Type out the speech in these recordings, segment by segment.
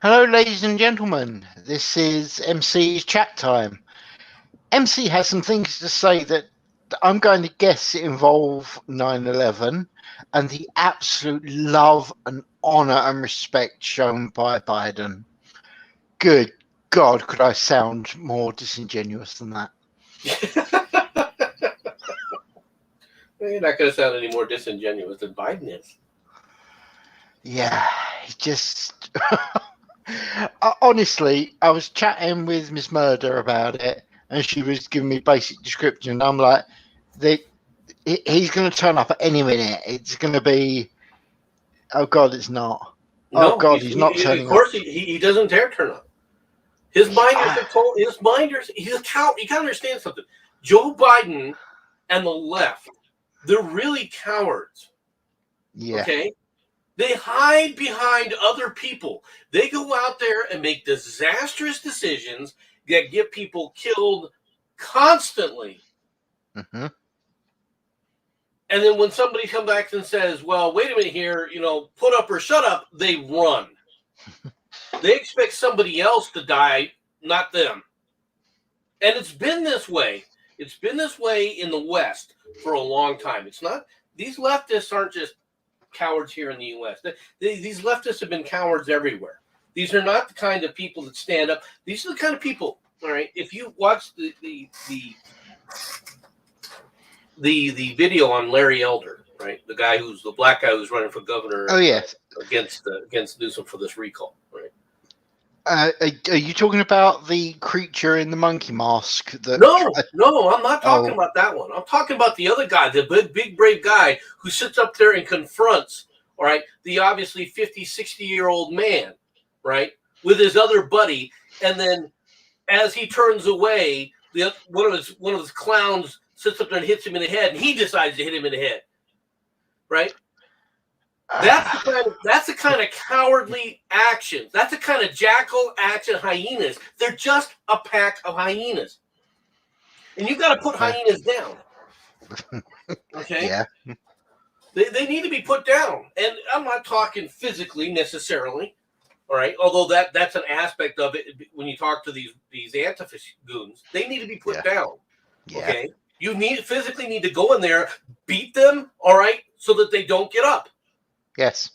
Hello, ladies and gentlemen. This is MC's Chat time. MC has some things to say that I'm going to guess involve 9/11 and the absolute love and honour and respect shown by Biden. Good God, could I sound more disingenuous than that? You're not going to sound any more disingenuous than Biden is. Yeah, just... Honestly, I was chatting with Miss Murder about it, and she was giving me basic description. I'm like, he's going to turn up at any minute. It's going to be, oh God, it's not. Oh God, he's not turning up. Of course, he doesn't dare turn up. His minders have told his minders. He's a coward. You got to understand something. Joe Biden and the left, they're really cowards. Yeah. Okay. They hide behind other people. They go out there and make disastrous decisions that get people killed constantly. Mm-hmm. And then when somebody comes back and says, well, wait a minute here, put up or shut up, they run. They expect somebody else to die, not them. And it's been this way. It's been this way in the West for a long time. It's not, these leftists aren't just cowards here in the U.S. These leftists have been cowards everywhere. These are not the kind of people that stand up. These are the kind of people, all right, if you watch the video on Larry Elder, right, the guy who's the black guy who's running for governor. Oh yes, against Newsom for this recall, right? Are you talking about the creature in the monkey mask? No, I'm not talking about that one. I'm talking about the other guy, the big brave guy who sits up there and confronts, all right, the obviously 50, 60-year-old man, right, with his other buddy, and then as he turns away, one of his clowns sits up there and hits him in the head, and he decides to hit him in the head, right? That's the kind of cowardly actions. That's the kind of jackal action hyenas. They're just a pack of hyenas. And you've got to put hyenas down. Okay? Yeah. They need to be put down. And I'm not talking physically necessarily. All right. Although that's an aspect of it when you talk to these Antifa goons. They need to be put down. Yeah. Okay. You physically need to go in there, beat them, all right, so that they don't get up. Yes.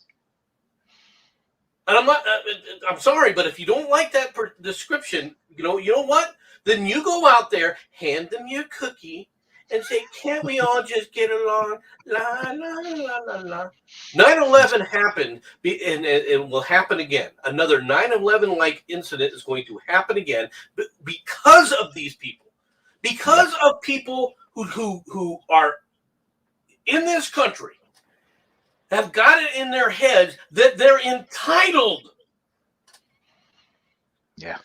And I'm sorry, but if you don't like that description, you know what? Then you go out there, hand them your cookie, and say, can't we all just get along? La, la, la, la, la. 9/11 happened, and it will happen again. Another 9/11-like incident is going to happen again because of these people. Because of people who are in this country have got it in their heads that they're entitled. Yeah.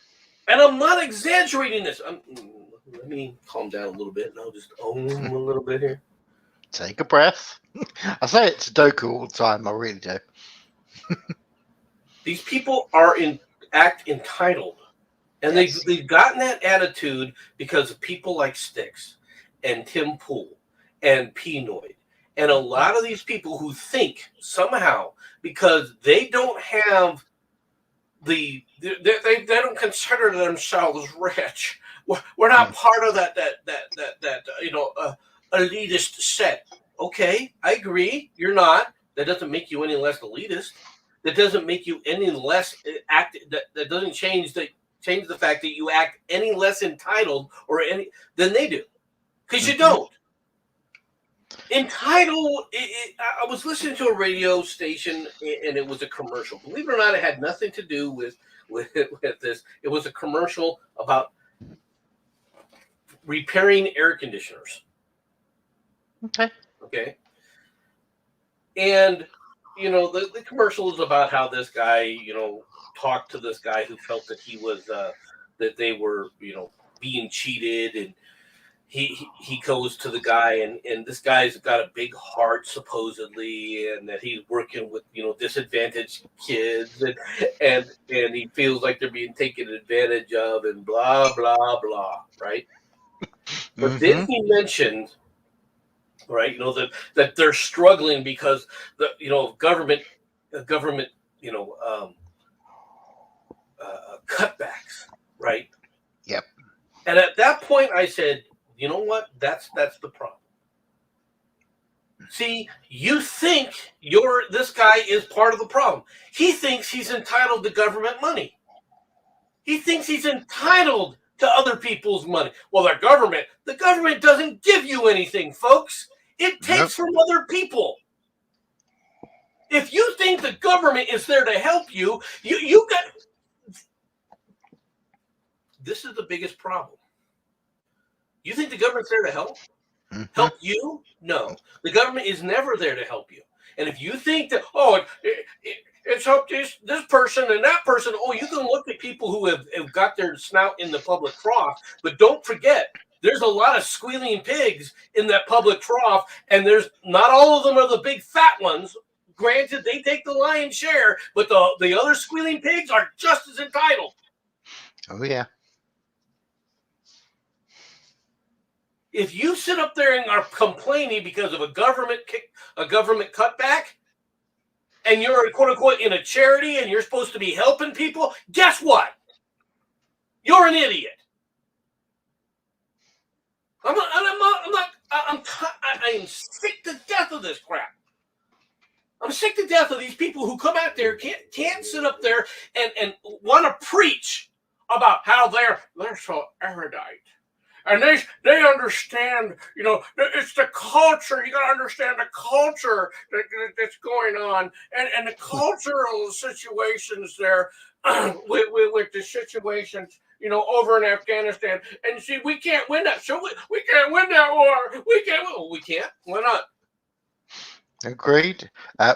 And I'm not exaggerating this. Let me calm down a little bit, and I'll just own a little bit here. Take a breath. I say it to Doku all the time. I really do. These people act entitled. And they've gotten that attitude because of people like Styx and Tim Pool and Pinoid. And a lot of these people who think somehow because they don't have they don't consider themselves rich. We're not part of that elitist set. Okay, I agree. You're not. That doesn't make you any less elitist. That doesn't make you any less that doesn't change the fact that you act any less entitled than they do, because you don't. Entitled. I was listening to a radio station, and it was a commercial. Believe it or not, it had nothing to do with this. It was a commercial about repairing air conditioners. Okay. And the commercial is about how this guy, talked to this guy who felt that he was that they were, being cheated, and he goes to the guy, and this guy's got a big heart supposedly, and that he's working with disadvantaged kids, and he feels like they're being taken advantage of, and blah blah blah, right? But then he mentioned, right, that they're struggling because the government cutbacks, right? Yep. And at that point, I said, you know what? That's the problem. See, you think this guy is part of the problem. He thinks he's entitled to government money. He thinks he's entitled to other people's money. Well, the government doesn't give you anything, folks. It takes from other people. If you think the government is there to help you, you got. This is the biggest problem. You think the government's there to help? Mm-hmm. Help you? No. The government is never there to help you. And if you think that, it's helped this person and that person, you can look at people who have got their snout in the public trough, but don't forget, there's a lot of squealing pigs in that public trough, and there's not all of them are the big fat ones. Granted, they take the lion's share, but the other squealing pigs are just as entitled. Oh, yeah. If you sit up there and are complaining because of a government cutback, and you're quote unquote in a charity and you're supposed to be helping people, guess what? You're an idiot. I am sick to death of this crap. I'm sick to death of these people who come out there can't sit up there and want to preach about how they're so erudite. And they understand, it's the culture. You got to understand the culture that's going on, and the cultural situations there with the situations, over in Afghanistan. And see, we can't win that. So we can't win that war. We can't. Why not? Agreed.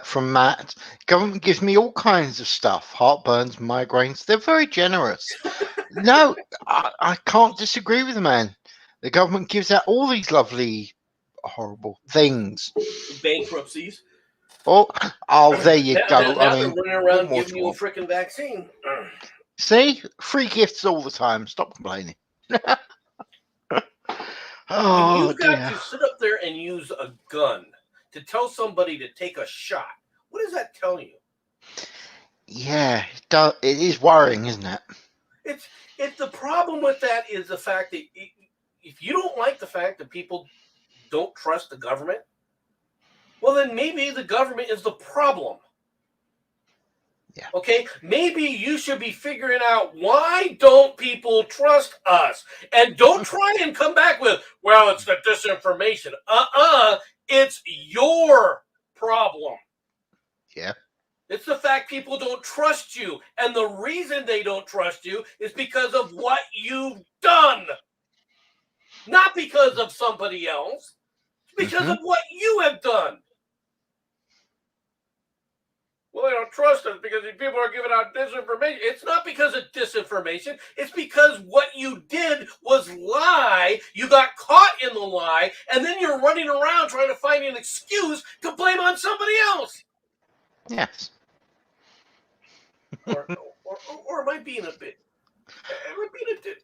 From Matt, government gives me all kinds of stuff. Heartburns, migraines. They're very generous. No, I can't disagree with the man. The government gives out all these lovely, horrible things. Bankruptcies. Oh, there you go. Now they're running around giving you a freaking vaccine. See? Free gifts all the time. Stop complaining. You've got to sit up there and use a gun to tell somebody to take a shot. What does that tell you? Yeah, it is worrying, isn't it? It's the problem with that is the fact that if you don't like the fact that people don't trust the government, well, then maybe the government is the problem. Yeah. Okay? Maybe you should be figuring out, why don't people trust us? And don't try and come back with, well, it's the disinformation. It's your problem. Yeah. It's the fact people don't trust you. And the reason they don't trust you is because of what you've done. Not because of somebody else. It's because of what you have done. Well, they don't trust us because these people are giving out disinformation. It's not because of disinformation. It's because what you did was lie. You got caught in the lie, and then you're running around trying to find an excuse to blame on somebody else. Yes. Or am I being a bit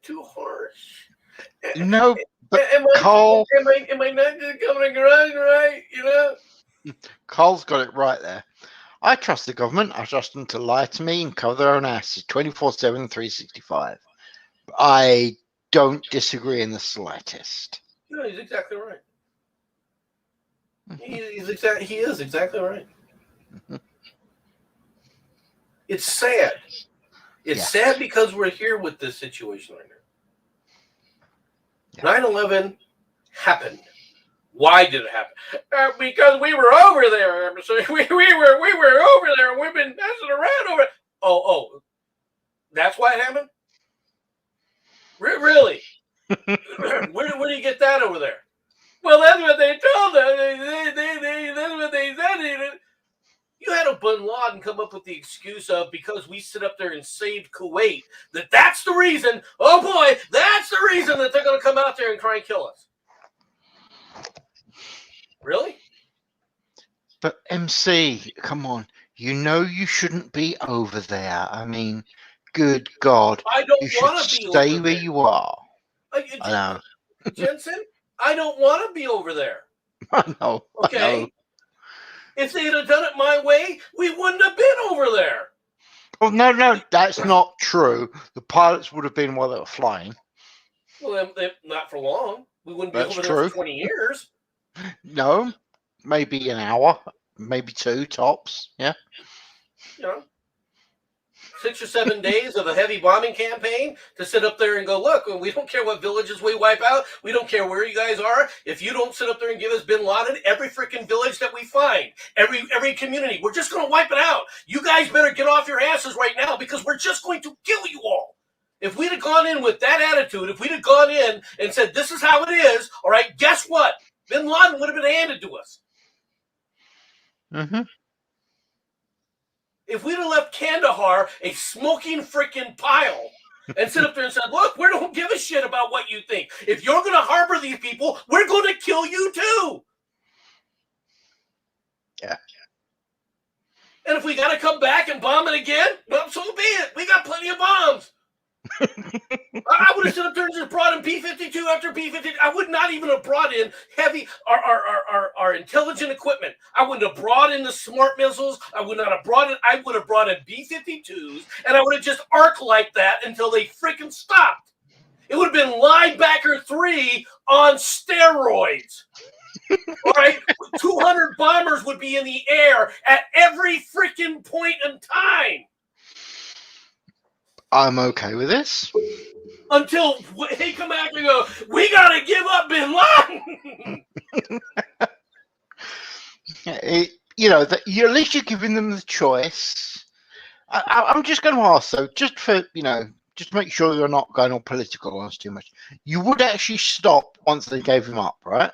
too harsh? No, but Carl, am I not coming across right? Carl's got it right there. I trust the government. I trust them to lie to me and cover their own asses 24/7, 365. I don't disagree in the slightest. No, he's exactly right. He is exactly right. It's sad. It's sad because we're here with this situation right now. 9/11 happened. Why did it happen? Because we were over there. So we were over there. We've been messing around over. Oh, that's why it happened. Really? Where do you get that over there? Well, that's what they told us. That's what they said. You had a Bin Laden come up with the excuse of, because we sit up there and saved Kuwait, that's the reason. Oh boy, that's the reason that they're going to come out there and try and kill us. Really? But MC, come on. You shouldn't be over there. I mean, good God. I don't want to be over there. Stay where you are. I know. Jensen, I don't want to be over there. I know. Okay? I know. If they'd have done it my way, we wouldn't have been over there. Oh, no, that's not true. The pilots would have been while they were flying. Well, not for long. We wouldn't be That's over there true. for 20 years. No, maybe an hour, maybe 2 tops. Yeah. You know, 6 or 7 days of a heavy bombing campaign to sit up there and go, look, we don't care what villages we wipe out. We don't care where you guys are. If you don't sit up there and give us Bin Laden, every freaking village that we find, every community, we're just going to wipe it out. You guys better get off your asses right now because we're just going to kill you all. If we'd have gone in with that attitude, if we'd have gone in and said, this is how it is, all right, guess what? Bin Laden would have been handed to us. Mm-hmm. If we'd have left Kandahar a smoking freaking pile and sit up there and said, look, we don't give a shit about what you think. If you're going to harbor these people, we're going to kill you too. Yeah. And if we got to come back and bomb it again, well, so be it. We got plenty of bombs. I would have stood up there and just brought in P-52 after P-52. I would not even have brought in heavy, our intelligent equipment. I wouldn't have brought in the smart missiles. I would not have brought in, I would have brought in B-52s, and I would have just arc like that until they freaking stopped. It would have been Linebacker 3 on steroids. All right? 200 bombers would be in the air at every freaking point in time. I'm okay with this. Until they come back and go, we got to give up Bin Laden. At least you're giving them the choice. I'm just going to ask, though, just for, just to make sure you're not going on political on us too much. You would actually stop once they gave him up, right?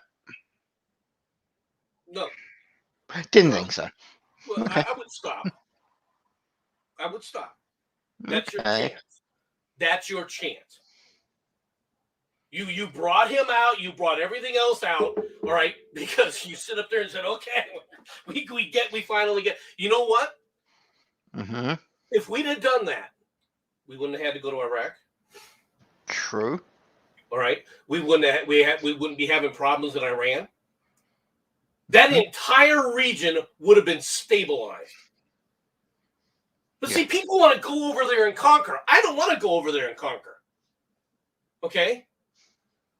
No. Didn't think so. Well, Okay. I would stop. That's your chance. That's your chance. You brought him out. You brought everything else out. All right, because you sit up there and said, "Okay, we finally get." You know what? Mm-hmm. If we'd have done that, we wouldn't have had to go to Iraq. True. All right, we wouldn't be having problems in Iran. That entire region would have been stabilized. But see, people want to go over there and conquer. I don't want to go over there and conquer. Okay?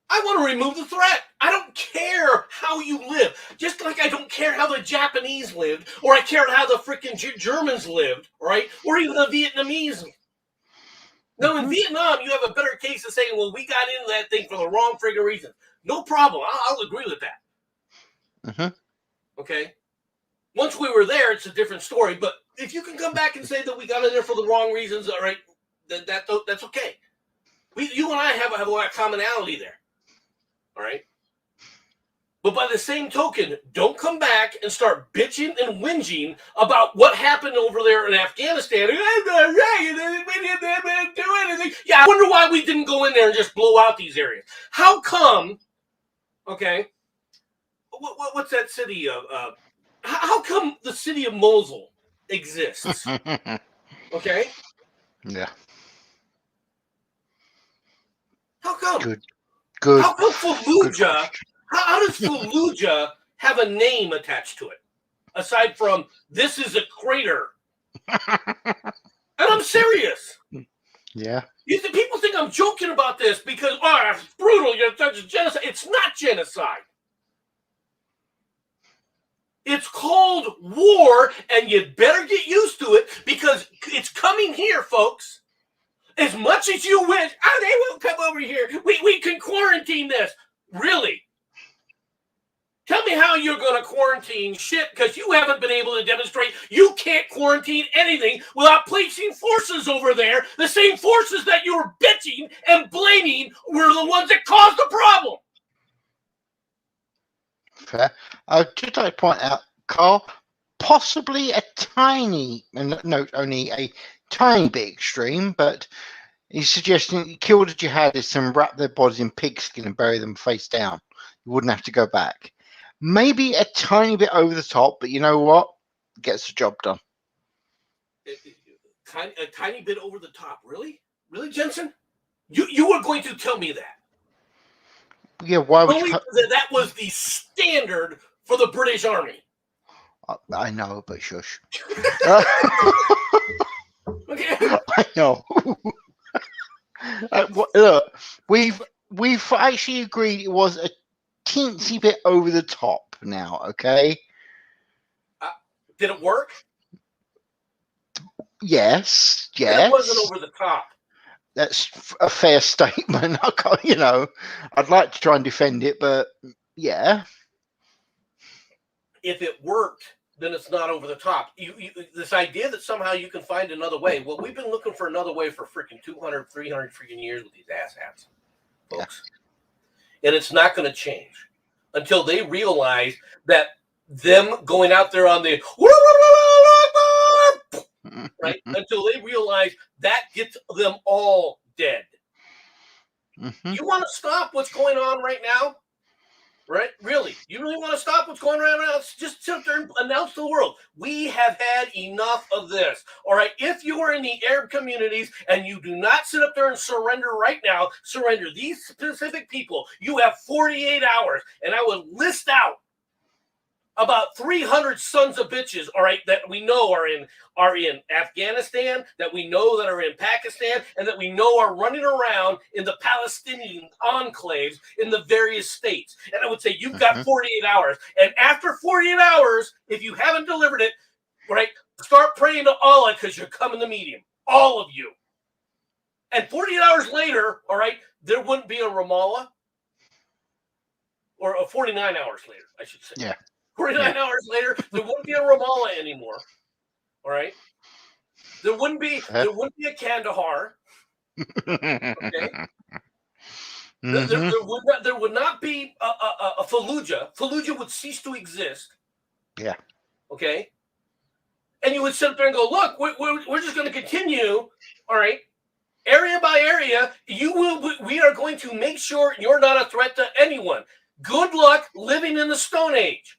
I want to remove the threat. I don't care how you live. Just like I don't care how the Japanese lived, or I care how the freaking Germans lived, right? Or even the Vietnamese. No, in Vietnam, you have a better case of saying, well, we got into that thing for the wrong friggin' reason. No problem. I'll agree with that. Mm-hmm. Okay? Once we were there, it's a different story. But if you can come back and say that we got in there for the wrong reasons, all right, that's okay. You and I have a lot of commonality there. All right? But by the same token, don't come back and start bitching and whinging about what happened over there in Afghanistan. We didn't do anything. Yeah, I wonder why we didn't go in there and just blow out these areas. How come, okay, what's that city of... how come the city of Mosul exists? Okay? Yeah. How come? Good. How come Fallujah? How does Fallujah have a name attached to it? Aside from, this is a crater. And I'm serious. Yeah. People think I'm joking about this because, it's brutal. You're such a genocide. It's not genocide. It's called war, and you'd better get used to it because it's coming here, folks. As much as you wish, they won't come over here. We can quarantine this. Really? Tell me how you're going to quarantine shit because you haven't been able to demonstrate you can't quarantine anything without placing forces over there. The same forces that you were bitching and blaming were the ones that caused the problem. Fair. I'd just like to point out, Carl, possibly a tiny, and no, only a tiny bit extreme, but he's suggesting kill the jihadists and wrap their bodies in pigskin and bury them face down. You wouldn't have to go back. Maybe a tiny bit over the top, but you know what? Gets the job done. A tiny bit over the top. Really? Really, Jensen? You were going to tell me that? Yeah, why would you... That was the standard for the British Army. I know, but shush. Okay. I know. Look, we've actually agreed it was a teensy bit over the top now. Okay. Did it work? Yes. And it wasn't Yes. over the top. That's a fair statement. I can't, I'd like to try and defend it, but yeah. If it worked, then it's not over the top. This idea that somehow you can find another way. Well, we've been looking for another way for freaking 200, 300 freaking years with these asshats, folks. Yeah. And it's not going to change until they realize that them going out there on the right, until they realize that gets them all dead. Mm-hmm. You want to stop what's going on right now? Right? Really? You really want to stop what's going on right now? Just sit there and announce to the world, we have had enough of this. All right? If you are in the Arab communities and you do not sit up there and surrender right now, surrender these specific people, you have 48 hours. And I would list out about 300 sons of bitches, all right, that we know are in Afghanistan, that we know that are in Pakistan, and that we know are running around in the Palestinian enclaves in the various states. And I would say you've got 48 hours. And after 48 hours, if you haven't delivered it, right, start praying to Allah because you're coming to meet him. All of you. And 48 hours later, all right, there wouldn't be a Ramallah. Or 49 hours later, I should say. Yeah. 49 hours later, there wouldn't be a Ramallah anymore. All right. There wouldn't be a Kandahar. Okay. There would not be a Fallujah. Fallujah would cease to exist. Yeah. Okay. And you would sit there and go, look, we're just going to continue. All right. Area by area, we are going to make sure you're not a threat to anyone. Good luck living in the Stone Age.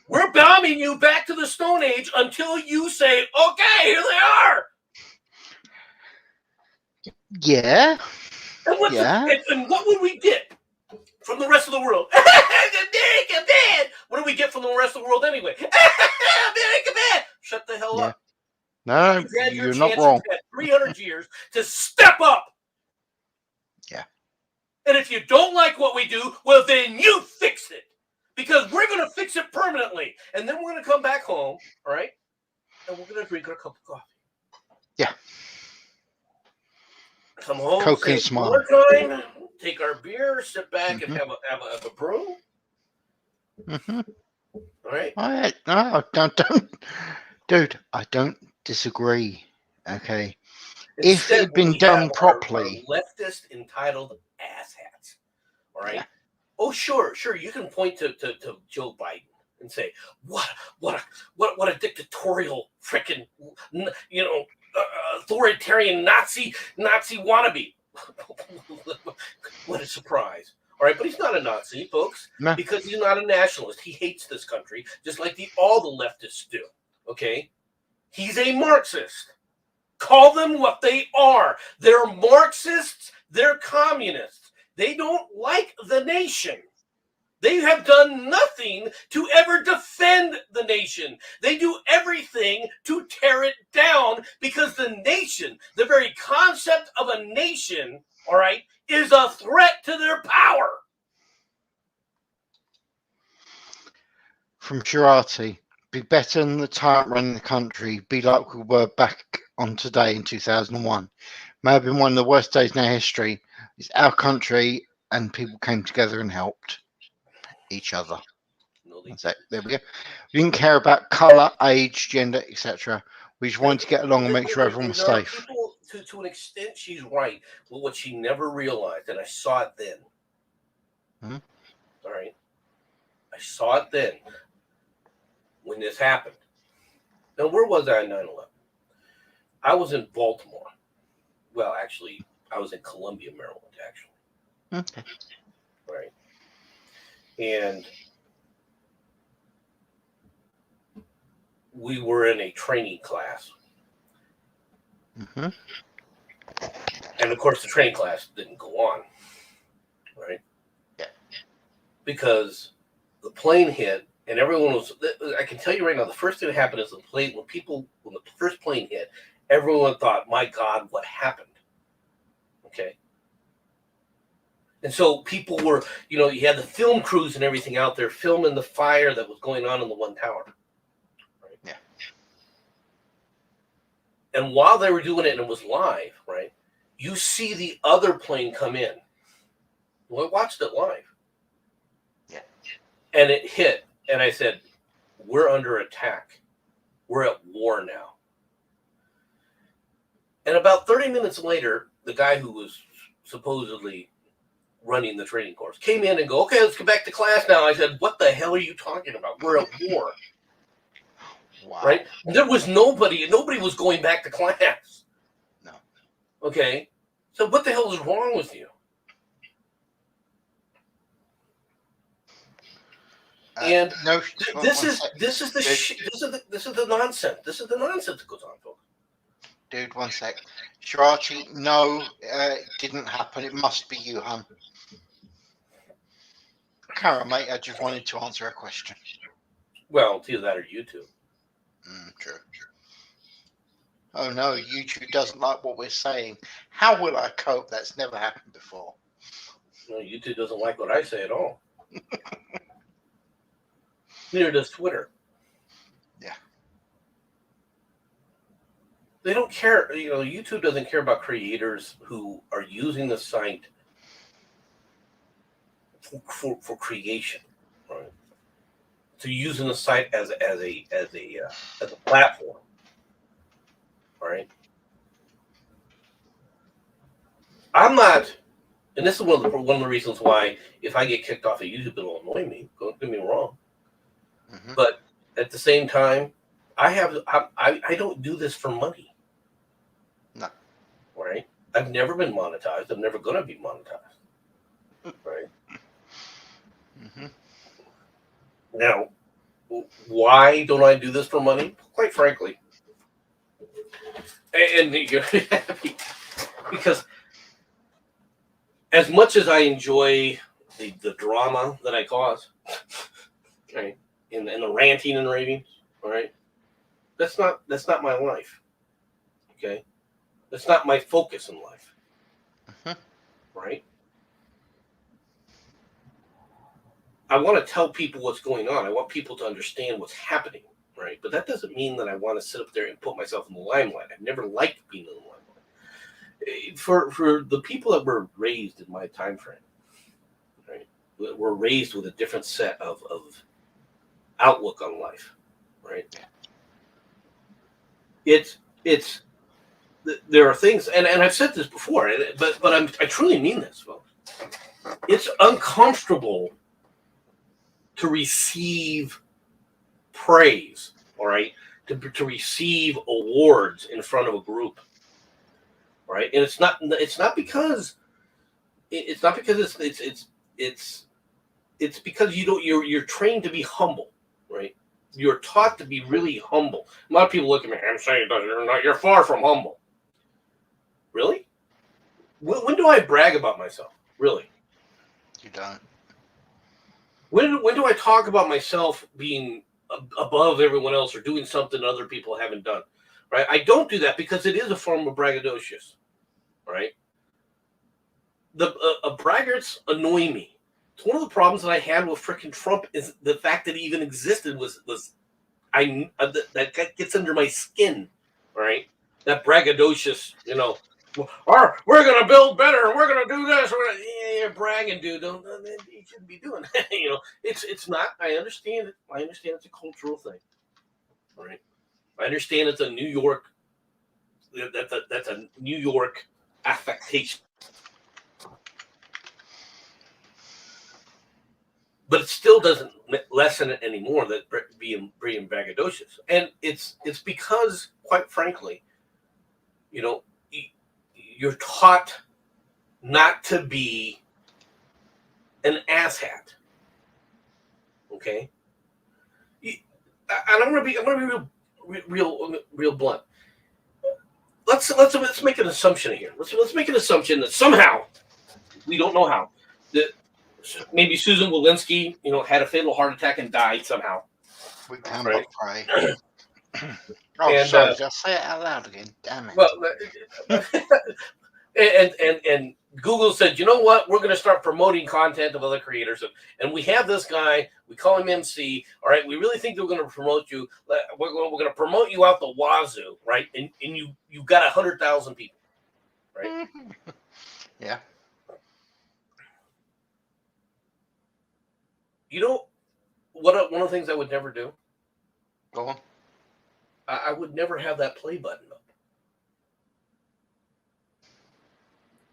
We're bombing you back to the Stone Age until you say, okay, here they are. Yeah. And what would we get from the rest of the world? What do we get from the rest of the world anyway? Shut the hell up. No, you're not wrong. You've had 300 years to step up. Yeah. And if you don't like what we do, well, then you fix it. Because we're going to fix it permanently. And then we're going to come back home, all right? And we're going to drink our cup of coffee. Yeah. Come home, Coke say and smile. more time, take our beer, sit back and have a brew. Mm-hmm. All right? No, don't. Dude, I don't disagree. Okay. If it had been done properly. Our leftist entitled asshats. All right? Yeah. Oh, sure. You can point to Joe Biden and say, what a dictatorial freaking, authoritarian Nazi wannabe. What a surprise. All right, but he's not a Nazi, folks, because he's not a nationalist. He hates this country, just like all the leftists do. Okay? He's a Marxist. Call them what they are. They're Marxists. They're communists. They don't like the nation. They have done nothing to ever defend the nation. They do everything to tear it down because the nation, the very concept of a nation, all right, is a threat to their power. From Girardi, be better than the tyrant running the country, be like we were back on today in 2001. May have been one of the worst days in our history. It's our country and people came together and helped each other. There we go. We didn't care about colour, age, gender, etc. We just wanted to get along and make sure everyone was safe. People, to an extent, she's right. But what she never realized, and I saw it then. All right. I saw it then when this happened. Now, where was I on 9/11? I was in Baltimore. Well, actually, I was in Columbia, Maryland, actually. Okay. Right. And we were in a training class. Mm-hmm. And, of course, the training class didn't go on. Right? Yeah. Because the plane hit, and everyone was, I can tell you right now, the first thing that happened is when the first plane hit, everyone thought, my God, what happened? Okay. And so people were, you had the film crews and everything out there filming the fire that was going on in the one tower. Right? Yeah. And while they were doing it and it was live, right, you see the other plane come in. Well, I watched it live. Yeah. And it hit. And I said, we're under attack. We're at war now. And about 30 minutes later, the guy who was supposedly running the training course came in and go, okay, let's get back to class now. I said, what the hell are you talking about? We're at war. Wow. Right? There was nobody was going back to class. No. Okay. So what the hell is wrong with you? And no, this is the nonsense. This is the nonsense that goes on, folks. Dude, one sec. Shirachi, no, it didn't happen. It must be you, hun. Kara, mate, I just wanted to answer a question. Well, it's either that or YouTube. True. Oh no, YouTube doesn't like what we're saying. How will I cope? That's never happened before. No, YouTube doesn't like what I say at all. Neither does Twitter. Yeah. They don't care. YouTube doesn't care about creators who are using the site for creation, right? So using the site as a platform, right? I'm not, and this is one of the reasons why if I get kicked off of YouTube, it'll annoy me. Don't get me wrong. Mm-hmm. But at the same time, I don't do this for money. No. Right? I've never been monetized. I'm never going to be monetized. Right? Mm-hmm. Now, why don't I do this for money? Quite frankly. And because as much as I enjoy the drama that I cause, right? In the ranting and raving, all right? That's not my life. Okay? That's not my focus in life. Right? I want to tell people what's going on. I want people to understand what's happening, right? But that doesn't mean that I want to sit up there and put myself in the limelight. I've never liked being in the limelight. For the people that were raised in my time frame, right? Were raised with a different set of outlook on life, right? It's there are things, and I've said this before, but I truly mean this, folks. It's uncomfortable to receive praise, all right, to receive awards in front of a group, right? And it's not because it's because you're trained to be humble, right? You're taught to be really humble. A lot of people look at me and say, you're far from humble. Really? When do I brag about myself? Really? You don't. When do I talk about myself being above everyone else or doing something other people haven't done? Right? I don't do that because it is a form of braggadocious. Right? The braggarts annoy me. It's one of the problems that I had with frickin' Trump is the fact that he even existed was that gets under my skin. Right? That braggadocious, we're going to build better. We're going to do this. You're bragging, dude. You shouldn't be doing that. It's not. I understand it. I understand it's a cultural thing. Right? I understand it's a New York. That's a New York affectation. But it still doesn't lessen it anymore that being braggadocious. And it's because, quite frankly, you're taught not to be an asshat. Okay? And I'm gonna be real blunt. Let's make an assumption here. Let's make an assumption that somehow, we don't know how, that maybe Susan Walensky, had a fatal heart attack and died somehow. We can but pray. Oh, And sorry, did I say it out loud again? Damn it. well, and Google said, you know what? We're going to start promoting content of other creators, and we have this guy. We call him MC. All right, we really think that we're going to promote you. We're going to promote you out the wazoo, right? And you got 100,000 people, right? Yeah. You know what? One of the things I would never do. Go on. I would never have that play button up.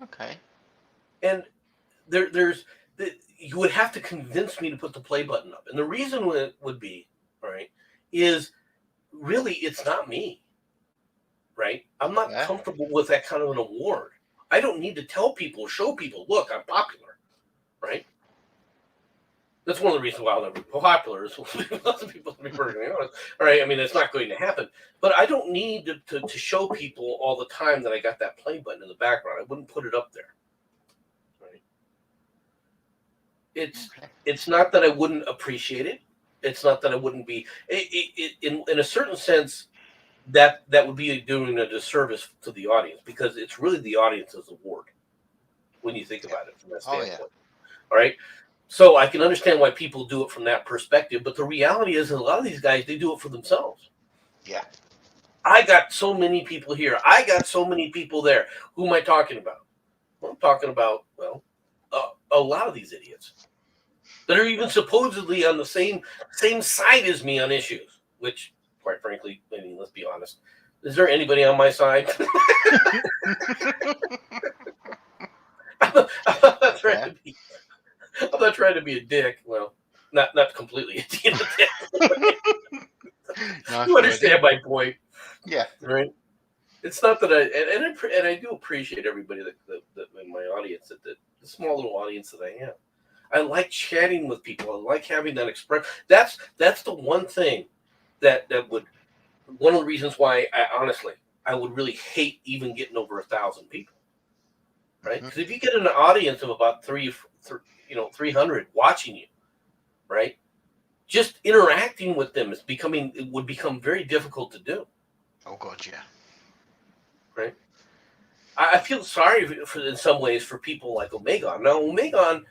Okay. And you would have to convince me to put the play button up. And the reason would be, all right, is really it's not me, right? I'm not comfortable with that kind of an award. I don't need to show people, look, I'm popular, right? That's one of the reasons why I'll never be popular is lots of people, to be perfectly honest. All right, I mean, it's not going to happen. But I don't need to show people all the time that I got that play button in the background. I wouldn't put it up there. Right? It's not that I wouldn't appreciate it. It's not that I wouldn't be. In a certain sense, that would be doing a disservice to the audience because it's really the audience's award when you think about it from that standpoint. All right. So I can understand why people do it from that perspective, but the reality is a lot of these guys, they do it for themselves. Yeah. I got so many people here. I got so many people there. Who am I talking about? Well, I'm talking about, a lot of these idiots that are even supposedly on the same side as me on issues, which, quite frankly, I mean, let's be honest. Is there anybody on my side? I'm not trying to be a dick. Well, not completely a dick. You understand my point. Yeah. Right. It's not that I do appreciate everybody that in my audience, the small little audience that I have. I like chatting with people. I like having that express. That's the one thing that would, one of the reasons why I would really hate even getting over 1,000 people. Right. Because if you get an audience of about 300 watching you, right, just interacting with them would become very difficult to do. Oh God, yeah. Right. I feel sorry in some ways for people like Omegon. Now, Omegon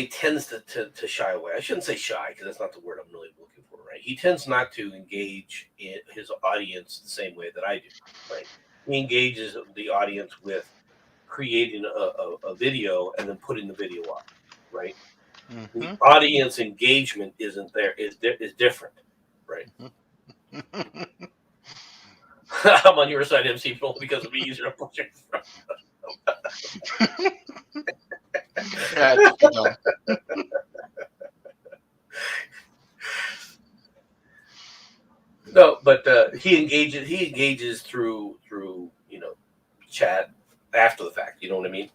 tends to shy away. I shouldn't say shy because that's not the word I'm really looking for. Right. He tends not to engage in his audience the same way that I do. Right. He engages the audience with creating a video and then putting the video up, right? Mm-hmm. The audience engagement is different, right? Mm-hmm. I'm on your side, MC, because it'll be easier to push it from. No, but he engages through chat after the fact. You know what I mean?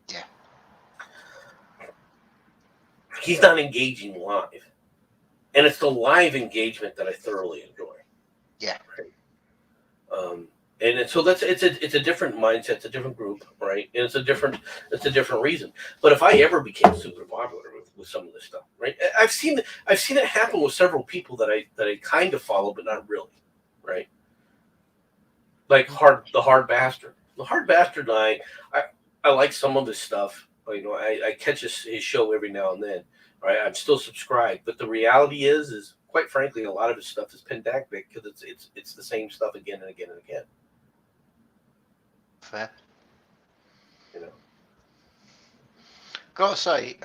Yeah. He's not engaging live, and it's the live engagement that I thoroughly enjoy. Yeah. Right. And so it's a different mindset, it's a different group, right? And it's a different reason. But if I ever became super popular with some of this stuff, right? I've seen it happen with several people that I kind of follow, but not really, right? Like the hard bastard. The hard bastard and I like some of his stuff. I catch his show every now and then. Right? I'm still subscribed, but the reality is quite frankly, a lot of his stuff is pedantic because it's the same stuff again and again and again. Fair. Gotta say,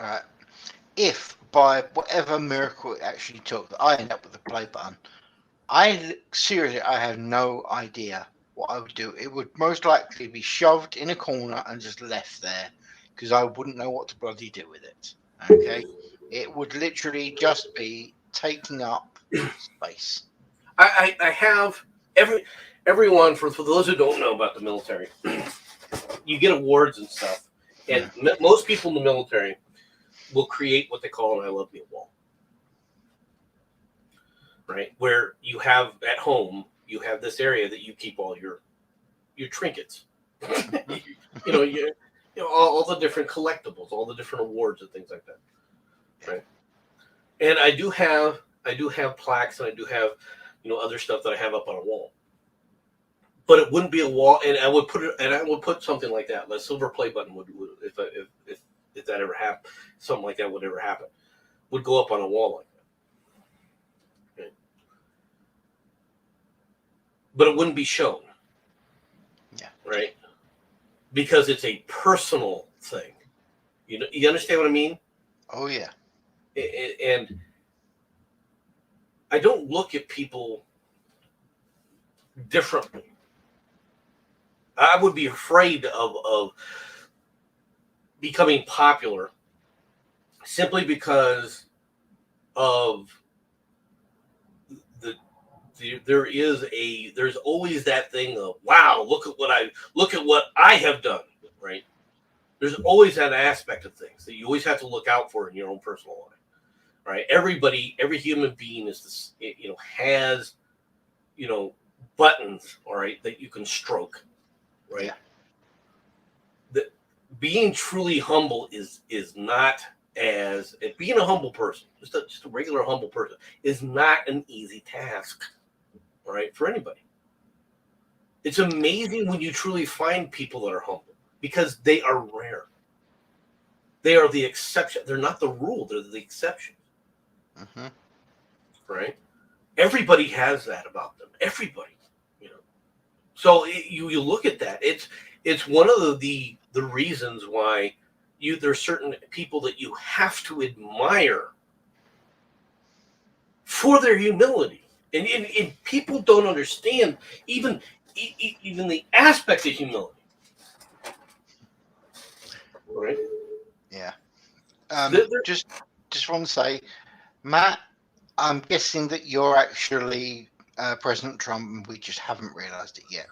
if by whatever miracle it actually took that I end up with the play button, I have no idea what I would do. It would most likely be shoved in a corner and just left there because I wouldn't know what to bloody do with it. Okay, it would literally just be taking up space. I have everyone for those who don't know about the military, you get awards and stuff, and most people in the military will create what they call an I Love Me wall. Right, where you have at home, you have this area that you keep all your trinkets, all the different collectibles, all the different awards and things like that. Right, and I do have I do have plaques, and I do have, other stuff that I have up on a wall. But it wouldn't be a wall, and I would put something like that. A silver play button would if that ever happened, something like that would ever happen, would go up on a wall like that. Okay. But it wouldn't be shown. Yeah. Right. Because it's a personal thing. You understand what I mean? Oh yeah. And I don't look at people differently. I would be afraid of becoming popular simply because of there's always that thing of, wow, look at what I have done, right? There's always that aspect of things that you always have to look out for in your own personal life, right? Every human being is this, has, buttons, all right, that you can stroke, right? Yeah. That being truly humble is not as being a humble person, just a regular humble person, is not an easy task, all right, for anybody. It's amazing when you truly find people that are humble, because they are rare. They are the exception. They're not the rule. They're the exception. Mm-hmm. Right? Everybody has that about them. Everybody, So you look at that. It's one of the reasons why there's certain people that you have to admire for their humility, and people don't understand even the aspect of humility. Right? Yeah. They're, Just want to say, Matt, I'm guessing that you're actually President Trump, and we just haven't realised it yet.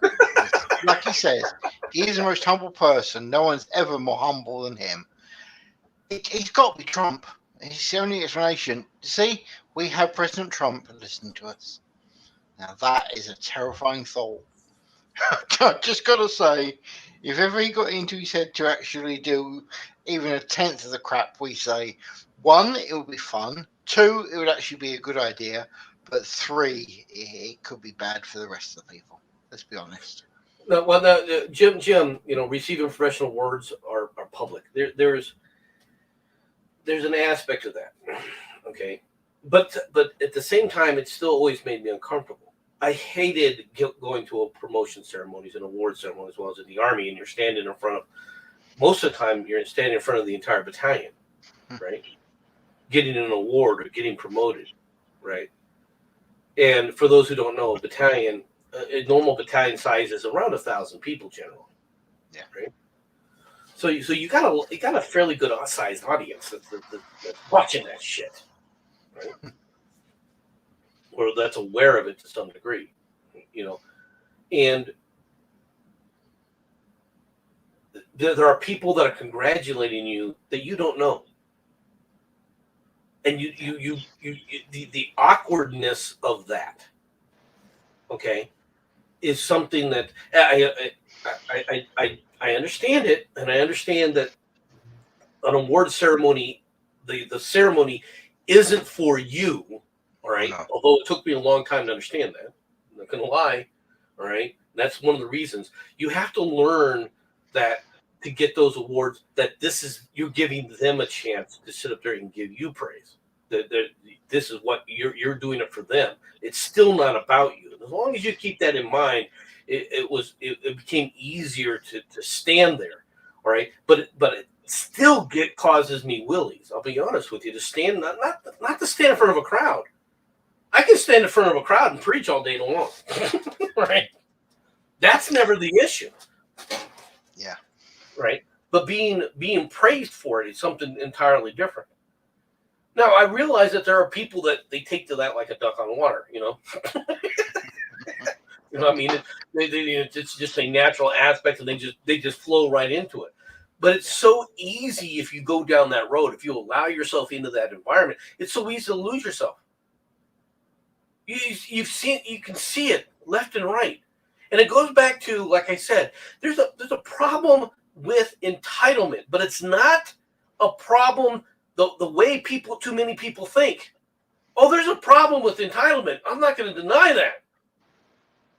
Like he says, he is the most humble person. No one's ever more humble than him. He's got to be Trump. It's the only explanation. See, we have President Trump listening to us. Now that is a terrifying thought. I just got to say, if ever he got into his head to actually do even a tenth of the crap we say, one, it would be fun. Two, it would actually be a good idea. But three, it could be bad for the rest of the people. Let's be honest. No, well, Jim, receiving professional awards are public. There's an aspect of that, okay, but at the same time, it still always made me uncomfortable. I hated going to a promotion ceremonies and award ceremonies as well as in the Army, and you're standing in front of, most of the time, you're standing in front of the entire battalion, right? Getting an award or getting promoted, right? And for those who don't know, a normal battalion size is around 1,000 people generally. Yeah. Right. So you got a fairly good sized audience that's watching that shit, right? Or that's aware of it to some degree, and there are people that are congratulating you that you don't know, and the awkwardness of that, okay, is something that I understand it, and I understand that an award ceremony, the ceremony isn't for you, all right? No. Although it took me a long time to understand that. I'm not going to lie, all right? That's one of the reasons. You have to learn that to get those awards, that you're giving them a chance to sit up there and give you praise. That this is what you're doing it for them. It's still not about you. And as long as you keep that in mind, it became easier to stand there, all right? But it still causes me willies. I'll be honest with you. To stand, not to stand in front of a crowd. I can stand in front of a crowd and preach all day long, right? That's never the issue. Yeah. Right. But being praised for it is something entirely different. Now, I realize that there are people that they take to that like a duck on water, You know what I mean? It's just a natural aspect, and they just flow right into it. But it's so easy if you go down that road, if you allow yourself into that environment, it's so easy to lose yourself. You can see it left and right. And it goes back to, like I said, there's a problem with entitlement, but it's not a problem the way too many people think. Oh, there's a problem with entitlement. I'm not going to deny that.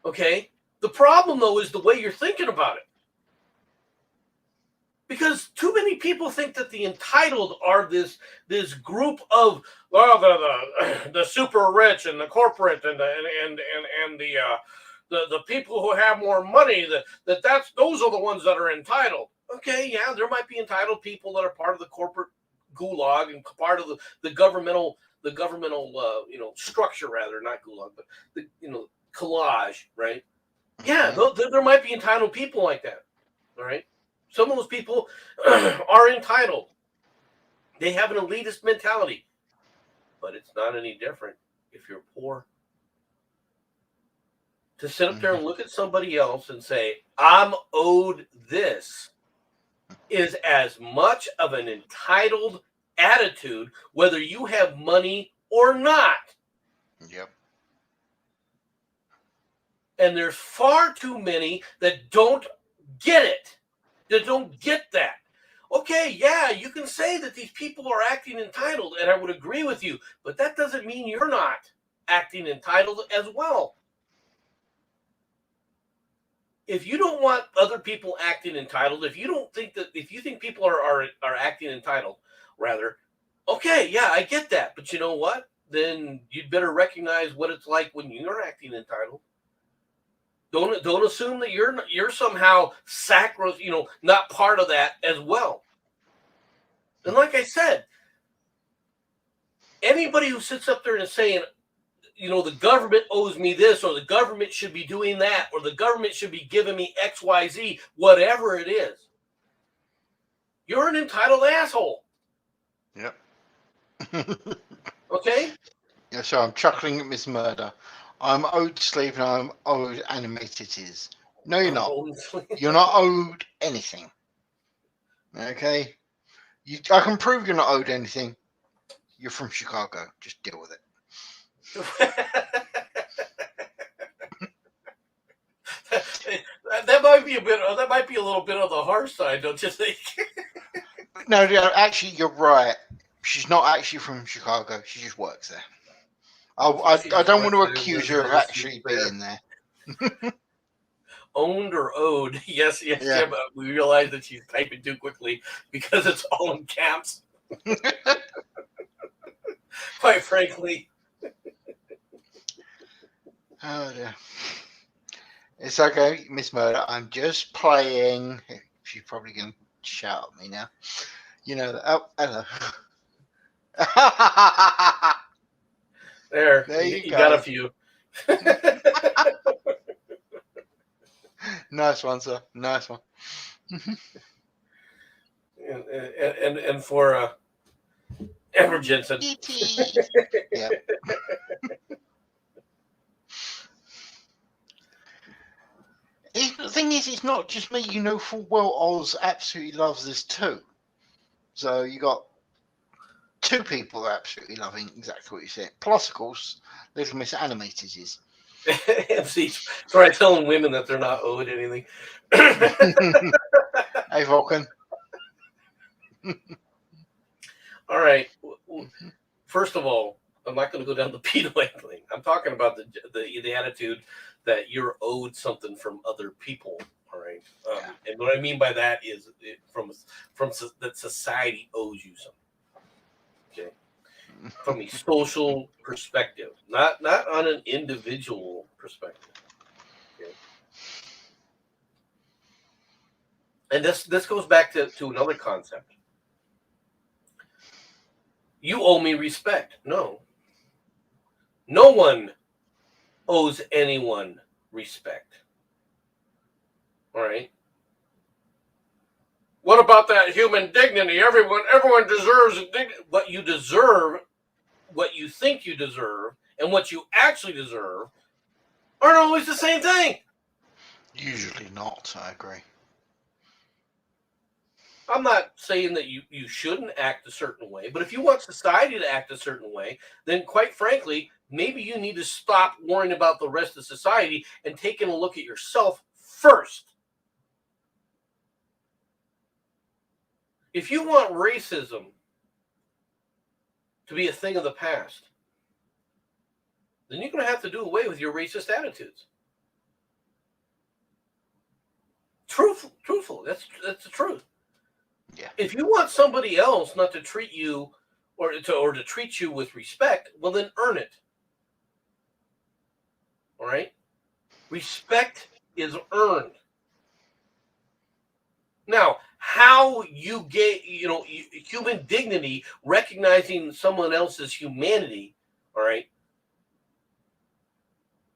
Okay? The problem, though, is the way you're thinking about it. Because too many people think that the entitled are this group of the super rich and the corporate and the people who have more money, those are the ones that are entitled. Okay, yeah, there might be entitled people that are part of the corporate gulag and part of the governmental structure, rather, not gulag, but the collage, right? Yeah, there might be entitled people like that. All right, some of those people are entitled. They have an elitist mentality, but it's not any different if you're poor. To sit up there and look at somebody else and say, I'm owed this, is as much of an entitled attitude, whether you have money or not. Yep. And there's far too many that don't get it, that don't get that. Okay, yeah, you can say that these people are acting entitled, and I would agree with you, but that doesn't mean you're not acting entitled as well. If you don't want other people acting entitled, if you think people are acting entitled, rather, okay, yeah, I get that. But you know what? Then you'd better recognize what it's like when you're acting entitled. Don't assume that you're somehow not part of that as well. And like I said, anybody who sits up there and is saying, the government owes me this, or the government should be doing that, or the government should be giving me X, Y, Z, whatever it is, you're an entitled asshole. Yep. Okay? Yeah, so I'm chuckling at Miss Murder. I'm owed sleep and I'm owed animatities. No, you're not. You're not owed anything. Okay? I can prove you're not owed anything. You're from Chicago. Just deal with it. That might be that might be a little bit on the harsh side, don't you think? No, actually, you're right. She's not actually from Chicago. She just works there. I don't want to accuse her of actually being there. Owned or owed? Yes, Yeah. Jim. We realize that she's typing too quickly because it's all in caps. Quite frankly. Oh dear. It's okay, Miss Murder. I'm just playing. She's probably going to shout at me now. You know that. Oh, hello. There you got a few. Nice one, sir. Nice one. and for Amber Jensen. Yeah. The thing is, it's not just me. You know full well Oz absolutely loves this too. So you got two people absolutely loving exactly what you said. Plus, of course, Little Miss Animators is. MCs. Try telling women that they're not owed anything. Hey, Vulcan. All right. First of all, I'm not going to go down the pedo thing. I'm talking about the attitude that you're owed something from other people. All right. And what I mean by that is from that society owes you something. Okay. From a social perspective, not on an individual perspective. Okay. And this goes back to another concept. You owe me respect. No one owes anyone respect. All right. What about that human dignity? Everyone deserves what you deserve, what you think you deserve, and what you actually deserve aren't always the same thing. Usually not. I agree. I'm not saying that you shouldn't act a certain way, but if you want society to act a certain way, then quite frankly, maybe you need to stop worrying about the rest of society and taking a look at yourself first. If you want racism to be a thing of the past, then you're going to have to do away with your racist attitudes. Truthful. That's the truth. Yeah. If you want somebody else not to treat you or to treat you with respect, well, then earn it. All right? Respect is earned. Now, how you get, human dignity, recognizing someone else's humanity, all right?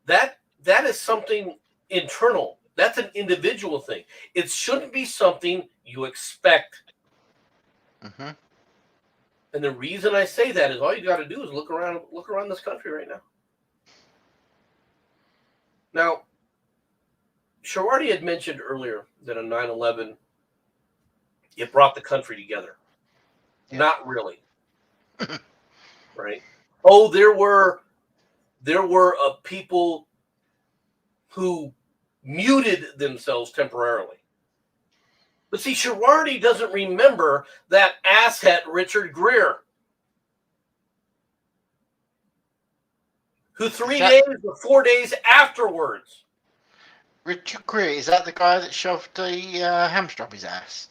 That is something internal. That's an individual thing. It shouldn't be something you expect. Mm-hmm. And the reason I say that is all you got to do is look around this country right now. Now, Sharwardi had mentioned earlier that on 9/11, it brought the country together. Yeah. Not really. Right? Oh, there were people who muted themselves temporarily. But see, Sharwardi doesn't remember that asshat Richard Greer, who 3 days or 4 days afterwards. Richard Greer, is that the guy that shoved the hamster up his ass?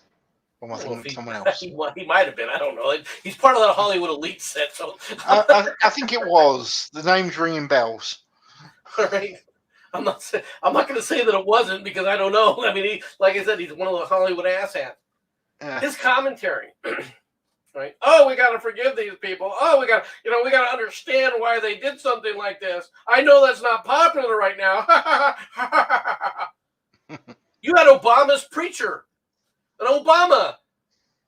Or I think someone else. He might have been. I don't know. He's part of that Hollywood elite set. So I think it was. The name's ringing bells. All right. I'm not going to say that it wasn't because I don't know. I mean, like I said, he's one of the Hollywood asshats. His commentary, right? Oh, we got to forgive these people. Oh, we got to understand why they did something like this. I know that's not popular right now. You had Obama's preacher, an Obama,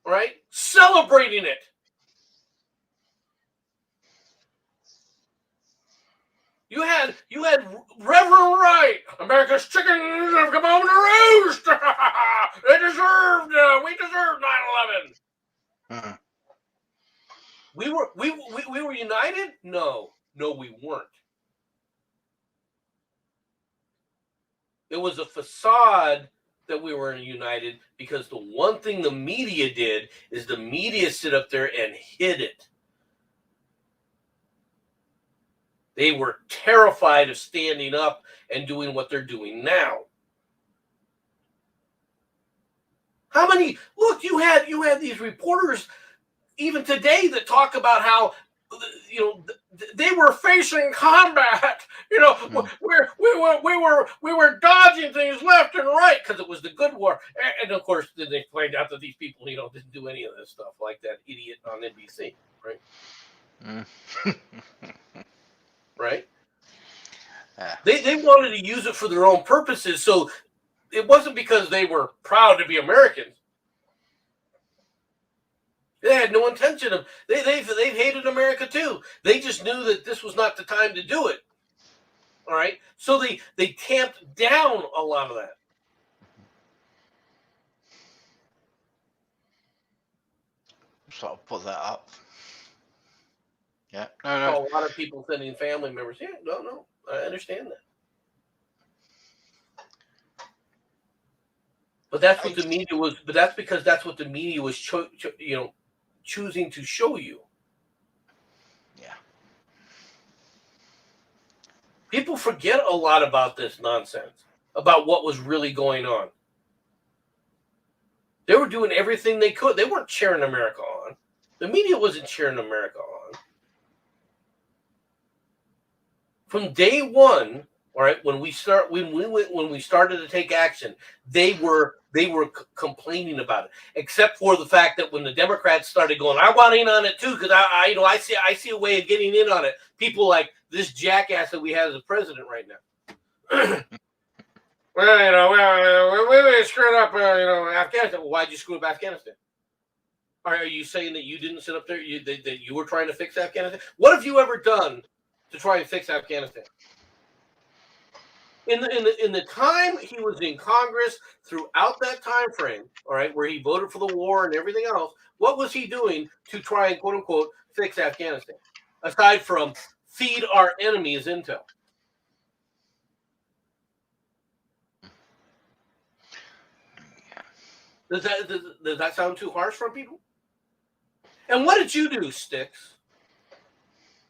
right, celebrating it. You had Reverend Wright. America's chickens have come home to roost. We deserved 9/11. Uh-huh. We were united? No, we weren't. It was a facade that we were united because the one thing the media did is the media stood up there and hid it. They were terrified of standing up and doing what they're doing now. How many? Look, you had these reporters even today that talk about how they were facing combat. We were dodging things left and right because it was the good war. And of course, then they find out that these people didn't do any of this stuff, like that idiot on NBC, right? Right? They wanted to use it for their own purposes, so it wasn't because they were proud to be Americans. They had no intention of. They've hated America too. They just knew that this was not the time to do it. All right, so they tamped down a lot of that. So I'll put that up. Yeah, no. So a lot of people sending family members. Yeah, no, I understand that. But that's what the media was. But that's because that's what the media was, choosing to show you. Yeah. People forget a lot about this nonsense, about what was really going on. They were doing everything they could. They weren't cheering America on. The media wasn't cheering America on. From day one, all right, when we started to take action, they were complaining about it. Except for the fact that when the Democrats started going, I want in on it too, because I see a way of getting in on it. People like this jackass that we have as a president right now. Well, we screwed up, Afghanistan. Well, why'd you screw up Afghanistan? Are you saying that you didn't sit up there, that you were trying to fix Afghanistan? What have you ever done to try and fix Afghanistan? In the time he was in Congress, throughout that time frame, all right, where he voted for the war and everything else, what was he doing to try and quote unquote fix Afghanistan, aside from feed our enemies intel? Does that sound too harsh for people? And what did you do, Sticks?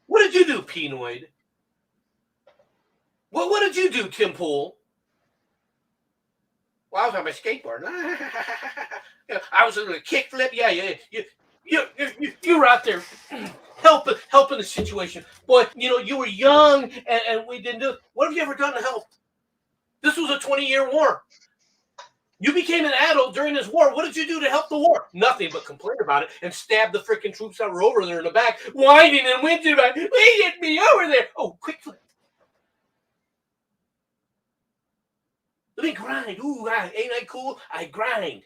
What did you do, Penoid? Well, what did you do, Tim Pool? Well, I was on my skateboard. I was doing a kickflip. Yeah. You were out there helping the situation. Boy, you were young and we didn't do it. What have you ever done to help? This was a 20-year war. You became an adult during this war. What did you do to help the war? Nothing but complain about it and stab the freaking troops that were over there in the back, whining and whinging about, "We get me over there." Oh, quick flip. Let me grind. Ooh, ain't I cool? I grind.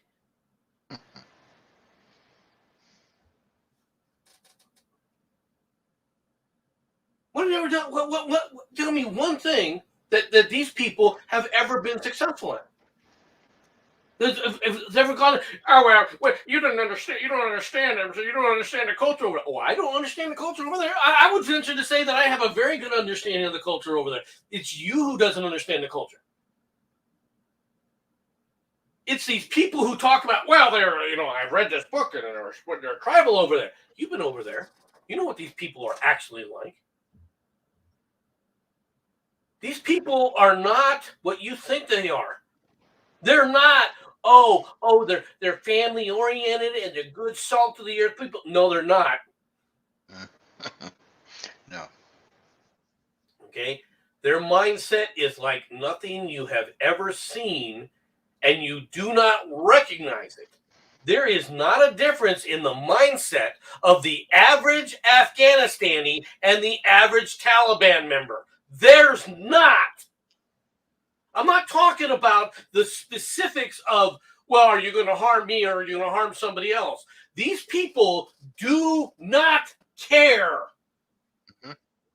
What have you ever done? What? Tell me one thing that these people have ever been successful at. If it's ever gone, oh well, you don't understand. You don't understand them, so you don't understand the culture over there. Oh, I don't understand the culture over there. I would venture to say that I have a very good understanding of the culture over there. It's you who doesn't understand the culture. It's these people who talk about, well, I've read this book and they're tribal over there. You've been over there. You know what these people are actually like. These people are not what you think they are. They're not, they're family oriented and they're good salt of the earth people. No, they're not. No. Okay? Their mindset is like nothing you have ever seen, and you do not recognize it. There is not a difference in the mindset of the average Afghanistani and the average Taliban member. There's not. I'm not talking about the specifics of, well, are you going to harm me or are you going to harm somebody else? These people do not care.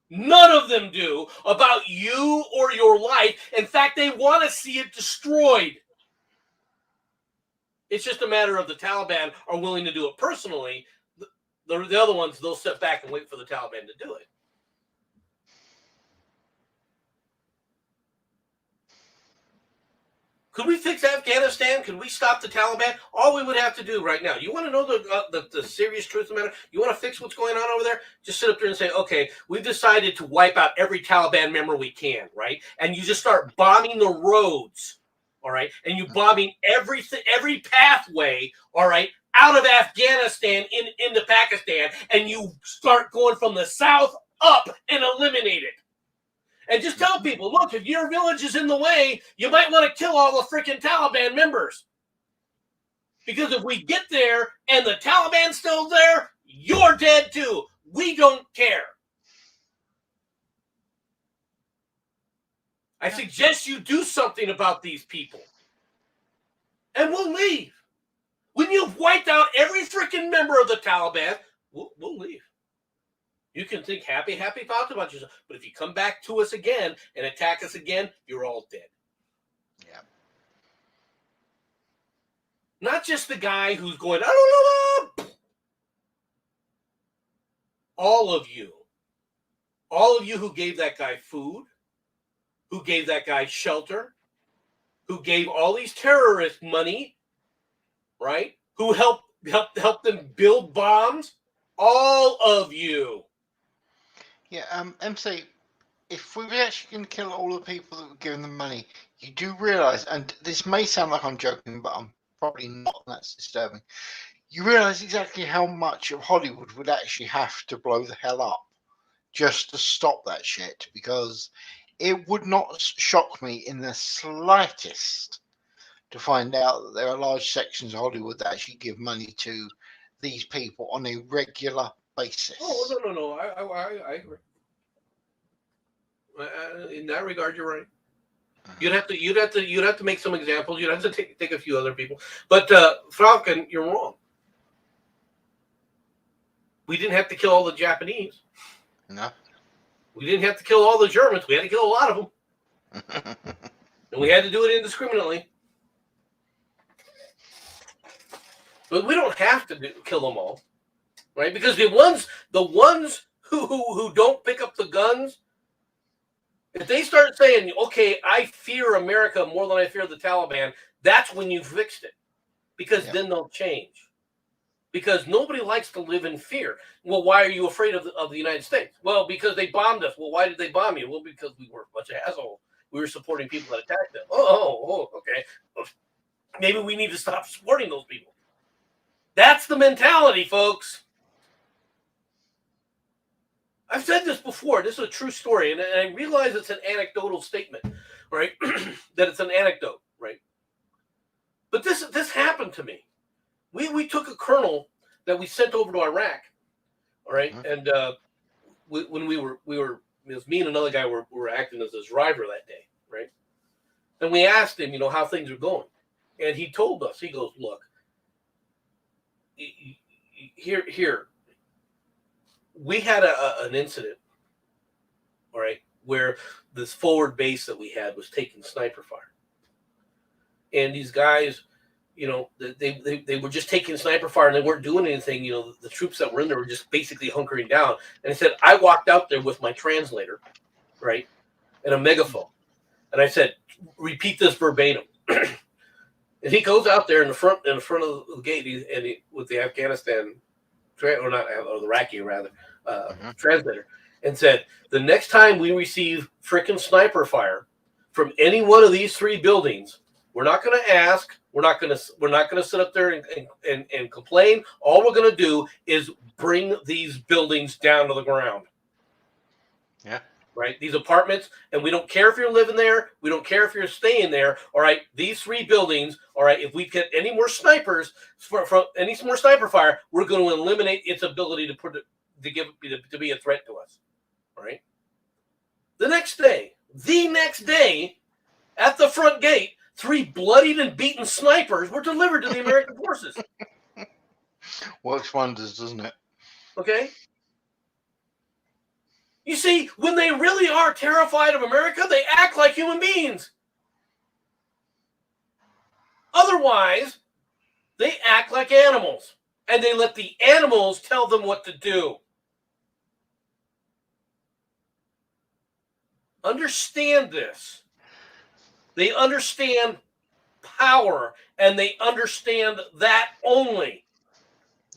None of them do about you or your life. In fact, they want to see it destroyed. It's just a matter of the Taliban are willing to do it personally. The other ones, they'll sit back and wait for the Taliban to do it. Could we fix Afghanistan? Could we stop the Taliban? All we would have to do right now. You want to know the serious truth of the matter? You want to fix what's going on over there? Just sit up there and say, okay, we've decided to wipe out every Taliban member we can, right? And you just start bombing the roads, all right? And you bombing every pathway, all right, out of Afghanistan into Pakistan, and you start going from the south up and eliminate it. And just tell people, look, if your village is in the way, you might want to kill all the freaking Taliban members. Because if we get there and the Taliban's still there, you're dead too. We don't care. I suggest you do something about these people. And we'll leave. When you've wiped out every freaking member of the Taliban, we'll leave. You can think happy thoughts about yourself. But if you come back to us again and attack us again, you're all dead. Yeah. Not just the guy who's going, I don't know. All of you who gave that guy food, who gave that guy shelter, who gave all these terrorists money, right? Who helped them build bombs, all of you. Yeah, MC, if we were actually going to kill all the people that were giving them money, you do realise, and this may sound like I'm joking, but I'm probably not, and that's disturbing. You realise exactly how much of Hollywood would actually have to blow the hell up just to stop that shit, because it would not shock me in the slightest to find out that there are large sections of Hollywood that actually give money to these people on a regular basis. Oh, no. I agree. In that regard, you're right. You'd have to make some examples. You'd have to take a few other people. But Falcon, you're wrong. We didn't have to kill all the Japanese. No. We didn't have to kill all the Germans. We had to kill a lot of them. And we had to do it indiscriminately. But we don't have to kill them all. Right? Because the ones who don't pick up the guns, if they start saying, okay, I fear America more than I fear the Taliban, that's when you fixed it. Because then they'll change. because nobody likes to live in fear. Well, why are you afraid of the United States? Well, because they bombed us. Well, why did they bomb you? Well, because we were a bunch of assholes. We were supporting people that attacked them. Oh, okay. Maybe we need to stop supporting those people. That's the mentality, folks. I've said this before. This is a true story, and I realize it's an anecdotal statement, right? That it's an anecdote, right? But this happened to me. We took a colonel that we sent over to Iraq, all right, and when we were it was me and another guy were acting as his driver that day, right? And we asked him, how things are going, and he told us. He goes, "Look, here, we had an incident, all right, where this forward base that we had was taking sniper fire, and these guys." They were just taking sniper fire and they weren't doing anything. The troops that were in there were just basically hunkering down. And I said, I walked out there with my translator, right, and a megaphone. And I said, repeat this verbatim. And he goes out there in the front of the gate with the Afghanistan, or not, or the Iraqi rather, translator, and said, the next time we receive frickin' sniper fire from any one of these 3 buildings, we're not going to ask. We're not going to sit up there and complain. All we're going to do is bring these buildings down to the ground. Yeah. Right. These apartments, and we don't care if you're living there. We don't care if you're staying there. All right. These 3 buildings. All right. If we get any more snipers from any more sniper fire, we're going to eliminate its ability to be a threat to us. All right. The next day, at the front gate, 3 bloodied and beaten snipers were delivered to the American forces. Works wonders, doesn't it? Okay? You see, when they really are terrified of America, they act like human beings. Otherwise, they act like animals. And they let the animals tell them what to do. Understand this. They understand power, and they understand that only.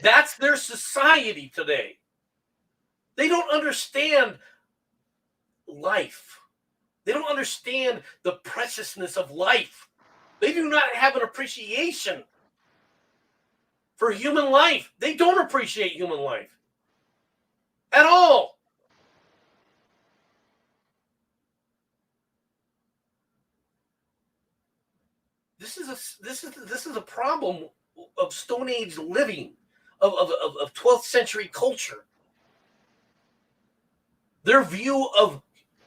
That's their society today. They don't understand life. They don't understand the preciousness of life. They do not have an appreciation for human life. They don't appreciate human life at all. This is a problem of Stone Age living, of 12th century culture. Their view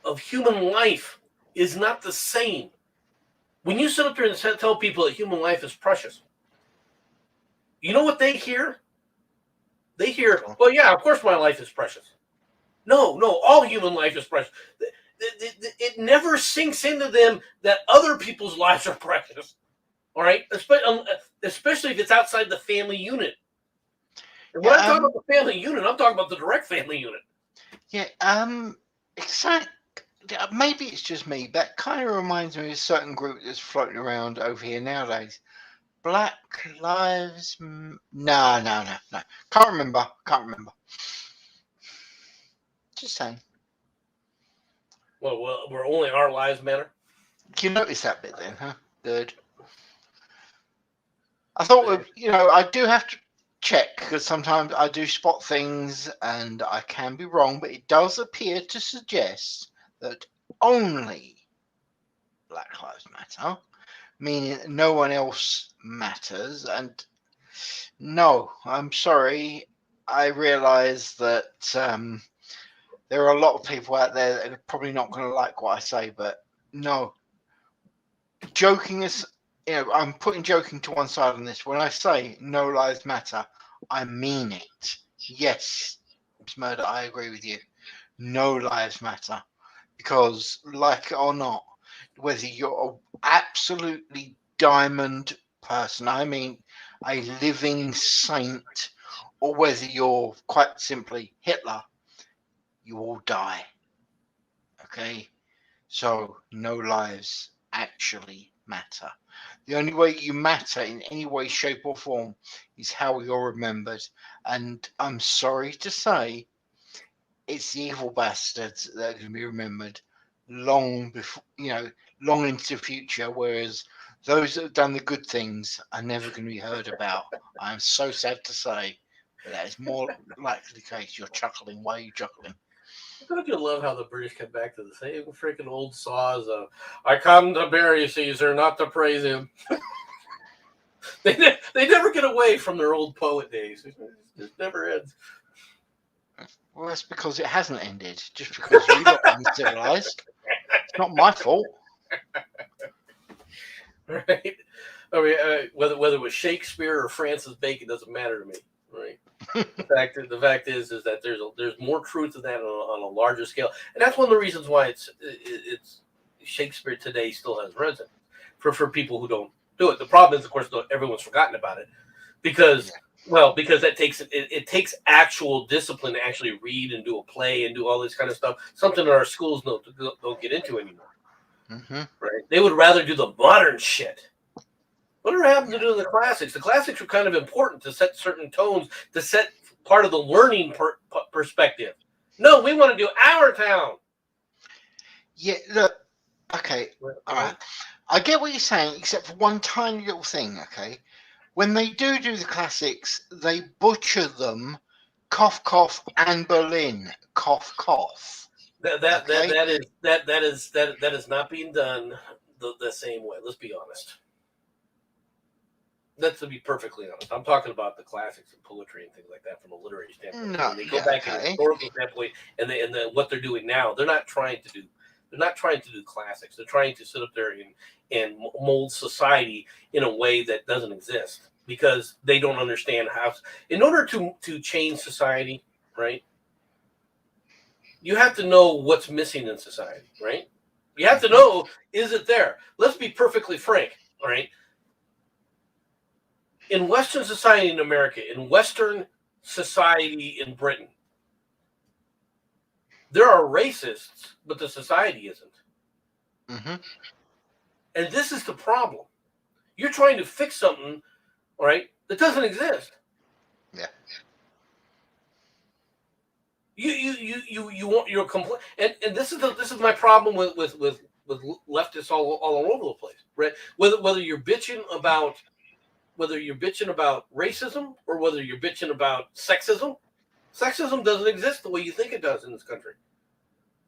of human life is not the same. When you sit up there and tell people that human life is precious, you know what they hear? They hear, well, yeah, of course my life is precious. No, all human life is precious. It never sinks into them that other people's lives are precious. All right, especially if it's outside the family unit. And when I'm talking about the family unit, I'm talking about the direct family unit. Yeah, exactly. Maybe it's just me, but it kind of reminds me of a certain group that's floating around over here nowadays. Black Lives. No. Can't remember. Just saying. Well, we're only our lives matter. You notice that bit then, huh? Good. I thought, I do have to check because sometimes I do spot things and I can be wrong, but it does appear to suggest that only Black Lives Matter, meaning no one else matters. And no, I'm sorry. I realise that there are a lot of people out there that are probably not going to like what I say, but no. Joking is, I'm putting joking to one side on this. When I say no lives matter, I mean it. Yes, Murder, I agree with you. No lives matter. Because, like it or not, whether you're an absolutely diamond person, I mean a living saint, or whether you're quite simply Hitler, you all die. Okay? So, no lives actually matter. The only way you matter in any way, shape, or form is how you're remembered. And I'm sorry to say, it's the evil bastards that are going to be remembered long before, long into the future. Whereas those that have done the good things are never going to be heard about. I'm so sad to say, but that is more likely the case. You're chuckling. Why are you chuckling? Don't you love how the British come back to the same freaking old saws of "I come to bury Caesar, not to praise him." they never get away from their old poet days. It just never ends. Well, that's because it hasn't ended. Just because you lot are uncivilized. It's not my fault. Right? I mean, whether it was Shakespeare or Francis Bacon doesn't matter to me. Right? The fact is that there's more truth to that on a larger scale, and that's one of the reasons why it's Shakespeare today still has resonance for people who don't do it. The problem is, of course, everyone's forgotten about it because that takes it takes actual discipline to actually read and do a play and do all this kind of stuff. Something that our schools don't get into anymore. Mm-hmm. Right? They would rather do the modern shit. Whatever happened to do the classics? The classics were kind of important to set certain tones, to set part of the learning perspective. No, we want to do our town. Yeah, look, okay, all right. I get what you're saying, except for one tiny little thing, okay? When they do the classics, they butcher them, cough, cough, and Berlin, cough, cough. That is not being done the same way. Let's be honest. Let's be perfectly honest. I'm talking about the classics and poetry and things like that from a literary standpoint. No, when they go back in a historical standpoint, and what they're doing now, they're not trying to do classics. They're trying to sit up there and mold society in a way that doesn't exist because they don't understand how. In order to change society, right? You have to know what's missing in society, right? You have to know, is it there? Let's be perfectly frank, all right? In Western society in America, in Western society in Britain, there are racists, but the society isn't. Mm-hmm. And this is the problem. You're trying to fix something, all right, that doesn't exist. Yeah. You want your complaint, and this is my problem with leftists all over the place, right? Whether you're bitching about racism or whether you're bitching about sexism doesn't exist the way you think it does in this country.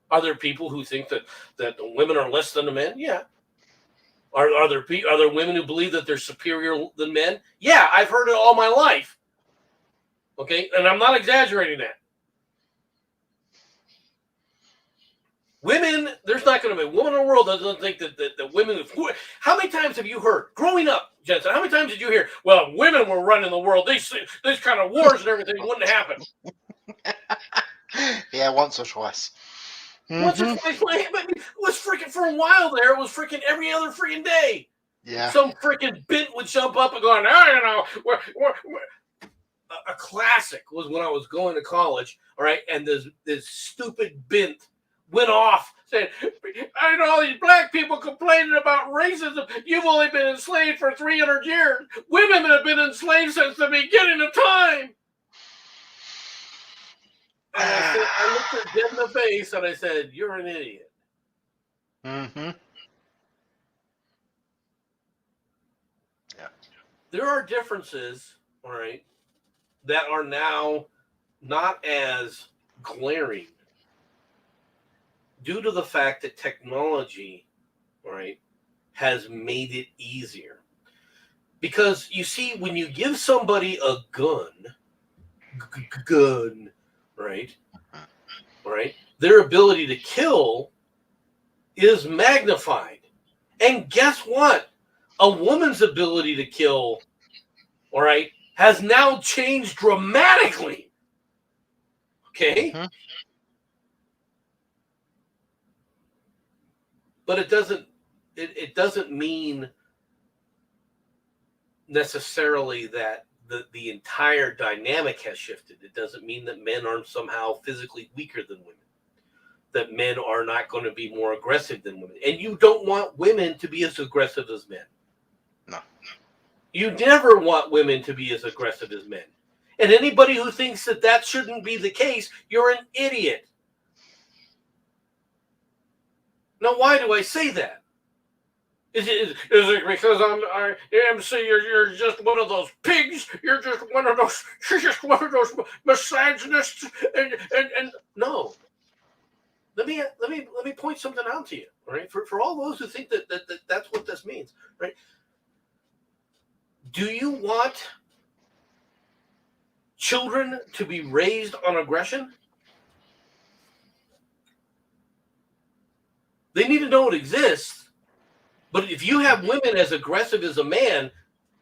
Are there people who think that women are less than the men? Yeah. Are there women who believe that they're superior than men? Yeah, I've heard it all my life. Okay, and I'm not exaggerating that. Women, there's not going to be a woman in the world that doesn't think that women. How many times have you heard growing up, Jensen? How many times did you hear? Well, if women were running the world, this kind of wars and everything wouldn't happen. Yeah, once or twice. Mm-hmm. Once or twice. It was freaking for a while there. It was freaking every other freaking day. Yeah. Some freaking bint would jump up and go, no, we're. A classic was when I was going to college. All right, and this stupid bint went off saying, I know all these black people complaining about racism. You've only been enslaved for 300 years. Women have been enslaved since the beginning of time. And I looked her dead in the face and I said, you're an idiot. Mm-hmm. Yeah. There are differences, all right, that are now not as glaring due to the fact that technology, right, has made it easier. Because you see, when you give somebody a gun, right, their ability to kill is magnified. And guess what? A woman's ability to kill, all right, has now changed dramatically. Okay? Mm-hmm. But it doesn't mean necessarily that the entire dynamic has shifted. It doesn't mean that men aren't somehow physically weaker than women, that men are not going to be more aggressive than women. And you don't want women to be as aggressive as men. No. You never want women to be as aggressive as men. And anybody who thinks that that shouldn't be the case, you're an idiot. Now, why do I say that? Is it because I'm MC? You're just one of those pigs. You're just one of those misogynists. And no. Let me point something out to you. Right, for all those who think that that's what this means. Right. Do you want children to be raised on aggression? They need to know it exists. But if you have women as aggressive as a man,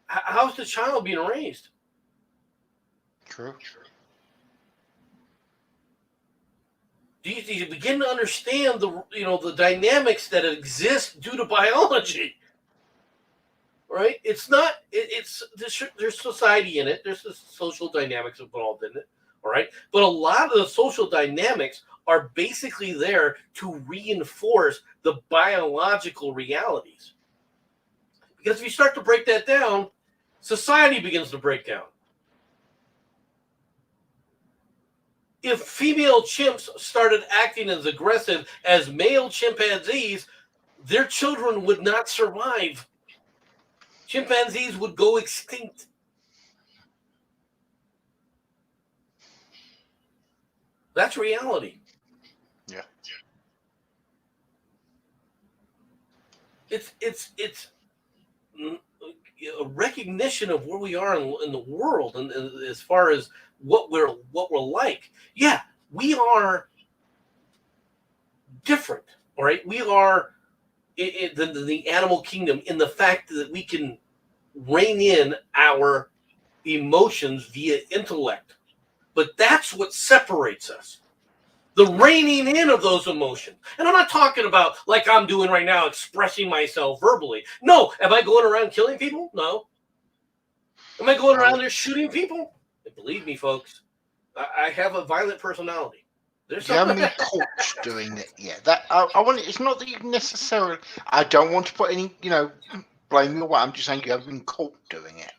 how's the child being raised? True. Do you begin to understand the dynamics that exist due to biology? Right? It's not. There's society in it. There's the social dynamics involved in it. All right. But a lot of the social dynamics are basically there to reinforce the biological realities. Because if you start to break that down, society begins to break down. If female chimps started acting as aggressive as male chimpanzees, their children would not survive. Chimpanzees would go extinct. That's reality. Yeah. It's a recognition of where we are in the world, and as far as what we're like. Yeah, we are different. All right, we are in the animal kingdom in the fact that we can rein in our emotions via intellect, but that's what separates us. The reining in of those emotions. And I'm not talking about like I'm doing right now, expressing myself verbally. No. Am I going around killing people? No. Am I going around there shooting people? And believe me, folks, I have a violent personality. You haven't been caught doing it yet. That I want. It's not that you necessarily. I don't want to put any, blame your way. I'm just saying you haven't been caught doing it.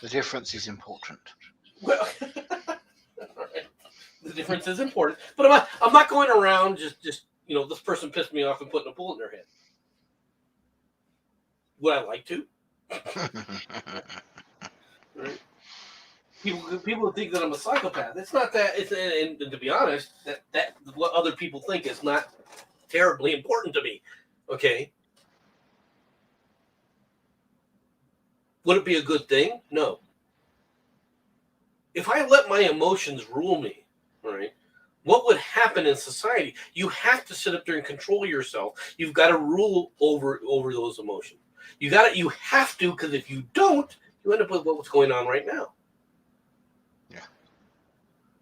The difference is important. Well, the difference is important, but I'm not going around just this person pissed me off and putting a bullet in their head. Would I like to? Right? People think that I'm a psychopath. It's not that. And to be honest, that what other people think is not terribly important to me. Okay. Would it be a good thing? No. If I let my emotions rule me, right, what would happen in society? You have to sit up there and control yourself. You've got to rule over those emotions. You have to, because if you don't, you end up with what's going on right now. Yeah.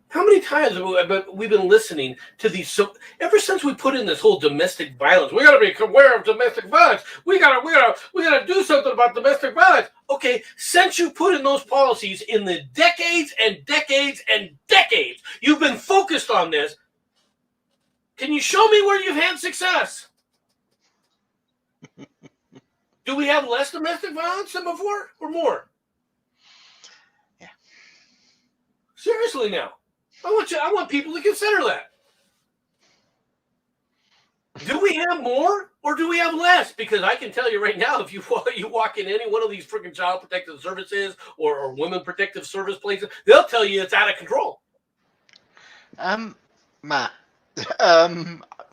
How many times have we been listening to these? So ever since we put in this whole domestic violence, we got to be aware of domestic violence. We gotta do something about domestic violence. Okay, since you put in those policies in the decades and decades and decades, you've been focused on this. Can you show me where you've had success? Do we have less domestic violence than before or more? Yeah. Seriously now. I want people to consider that. Do we have more or do we have less? Because I can tell you right now, if you walk in any one of these freaking child protective services or women protective service places, they'll tell you it's out of control. Matt,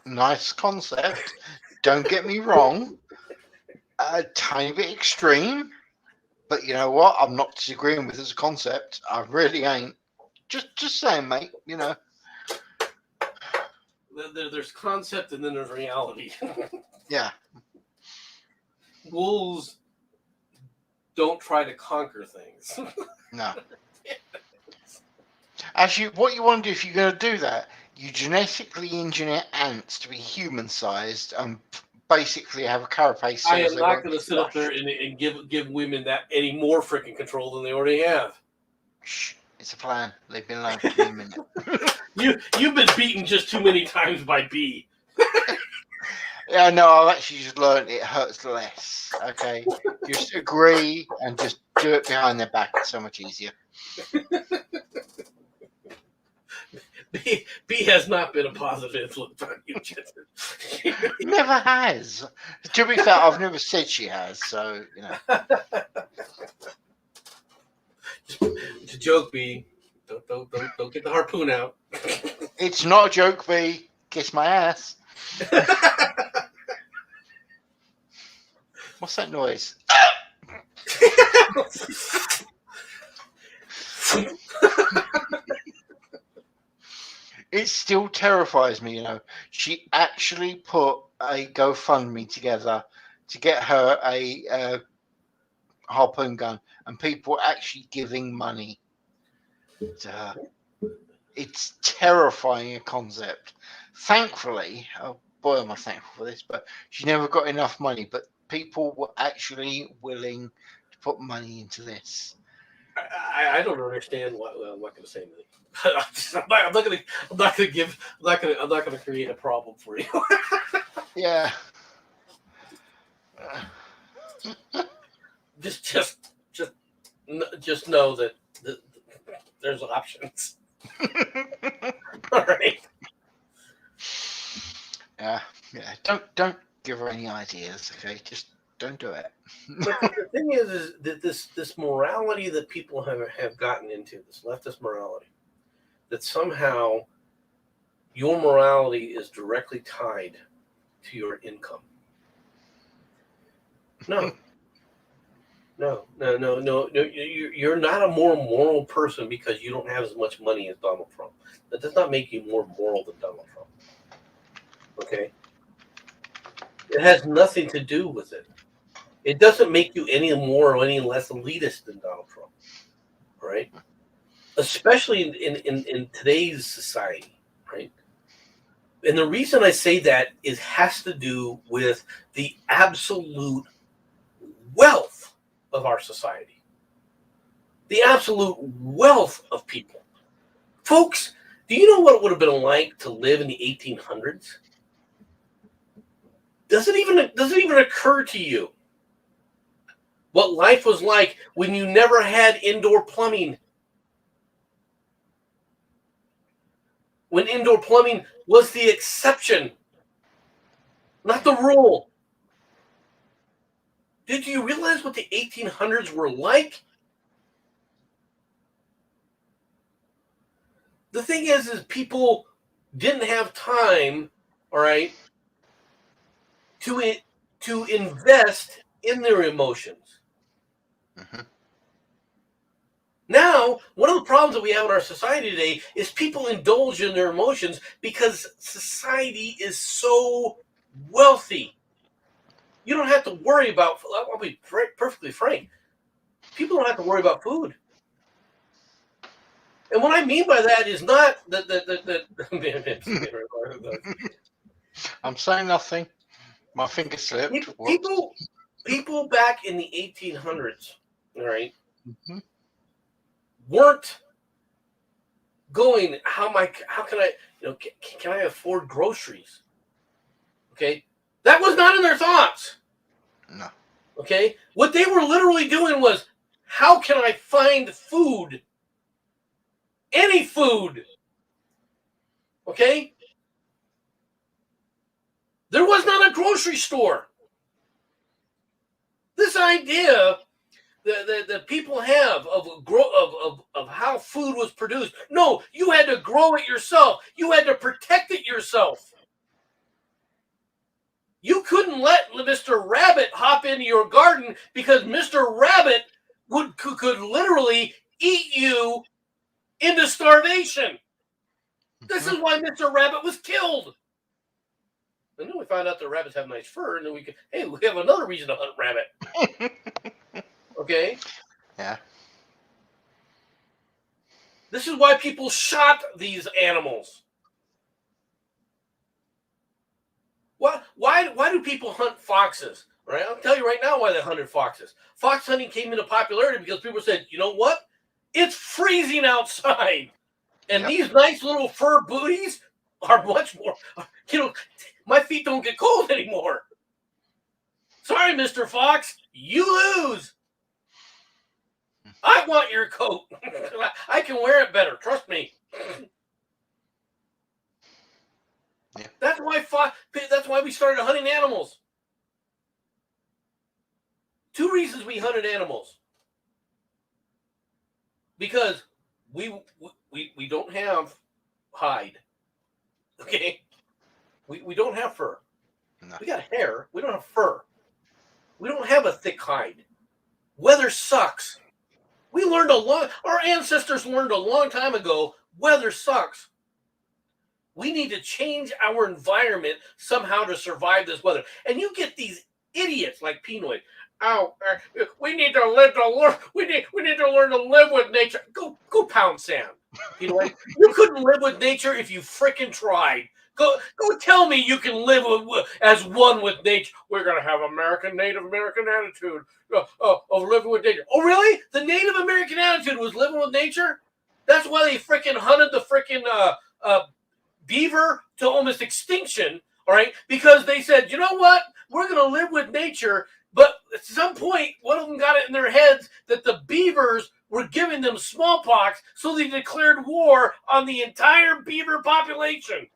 nice concept. Don't get me wrong. A tiny bit extreme, but you know what? I'm not disagreeing with as a concept. I really ain't. Just saying, mate. There's concept and then there's reality. Yeah. Wolves don't try to conquer things. No. Actually, what you want to do if you're going to do that, you genetically engineer ants to be human-sized and basically have a carapace. I am not going to sit up there and give women that any more freaking control than they already have. Shh, it's a plan. Leave me alone. Give me a minute. You've been beaten just too many times by B. Yeah, no, I've actually just learned it hurts less. Okay, just agree and just do it behind their back. It's so much easier. B has not been a positive influence on you, Jensen. Never has. To be fair, I've never said she has. So you know, It's a joke, B. Don't get the harpoon out. it's not a joke. B, kiss my ass. What's that noise? It still terrifies me, you know. She actually put a GoFundMe together to get her a harpoon gun, and people were actually giving money to her. It's terrifying a concept. Thankfully, oh boy, am I thankful for this, but she never got enough money. But people were actually willing to put money into this. I don't understand why. Well, I'm not going to say anything. I'm not going to create a problem for you. Yeah. Just know that there's options. All right. Yeah. Don't give her any ideas, okay? Just don't do it. But the thing is that this morality that people have gotten into, this leftist morality, that somehow your morality is directly tied to your income. No. You're not a more moral person because you don't have as much money as Donald Trump. That does not make you more moral than Donald Trump. Okay? It has nothing to do with it. It doesn't make you any more or any less elitist than Donald Trump. Right? Especially in today's society, right? And the reason I say that has to do with the absolute wealth of our society. The absolute wealth of people. Folks, do you know what it would have been like to live in the 1800s? Does it even occur to you what life was like when you never had indoor plumbing? When indoor plumbing was the exception, not the rule. Did you realize what the 1800s were like? The thing is people didn't have time, all right, to invest in their emotions. Mm-hmm. Now, one of the problems that we have in our society today is people indulge in their emotions because society is so wealthy. You don't have to worry about, I'll be perfectly frank, people don't have to worry about food. And what I mean by that is not that I'm saying nothing. My finger slipped. people back in the 1800s, all right, Mm-hmm. weren't going, how can I, can I afford groceries? Okay, that was not in their thoughts. No. Okay, what they were literally doing was, how can I find food? Any food. Okay, there was not a grocery store. This idea that people have of how food was produced. No, you had to grow it yourself. You had to protect it yourself. You couldn't let Mr. Rabbit hop into your garden because Mr. Rabbit could literally eat you into starvation. This is why Mr. Rabbit was killed. And then we found out that rabbits have nice fur, and then we have another reason to hunt rabbit. Okay? Yeah. This is why people shot these animals. Why do people hunt foxes? Right? I'll tell you right now why they hunted foxes. Fox hunting came into popularity because people said, you know what? It's freezing outside. And these nice little fur booties are much more, my feet don't get cold anymore. Sorry, Mr. Fox, you lose. I want your coat. I can wear it better. Trust me. Yeah. That's why we started hunting animals. 2 reasons we hunted animals. Because we don't have hide. Okay? We don't have fur. No. We got hair. We don't have fur. We don't have a thick hide. Weather sucks. Our ancestors learned a long time ago, weather sucks. We need to change our environment somehow to survive this weather. And you get these idiots like Pinoy. Oh, we need to learn. We need to learn to live with nature. Go pound sand. Pinoy, you couldn't live with nature if you frickin' tried. Go tell me you can live as one with nature. We're gonna have Native American attitude of living with nature. Oh, really? The Native American attitude was living with nature. That's why they frickin' hunted the frickin' beaver to almost extinction. All right, because they said, you know what? We're gonna live with nature. But at some point, one of them got it in their heads that the beavers were giving them smallpox, so they declared war on the entire beaver population.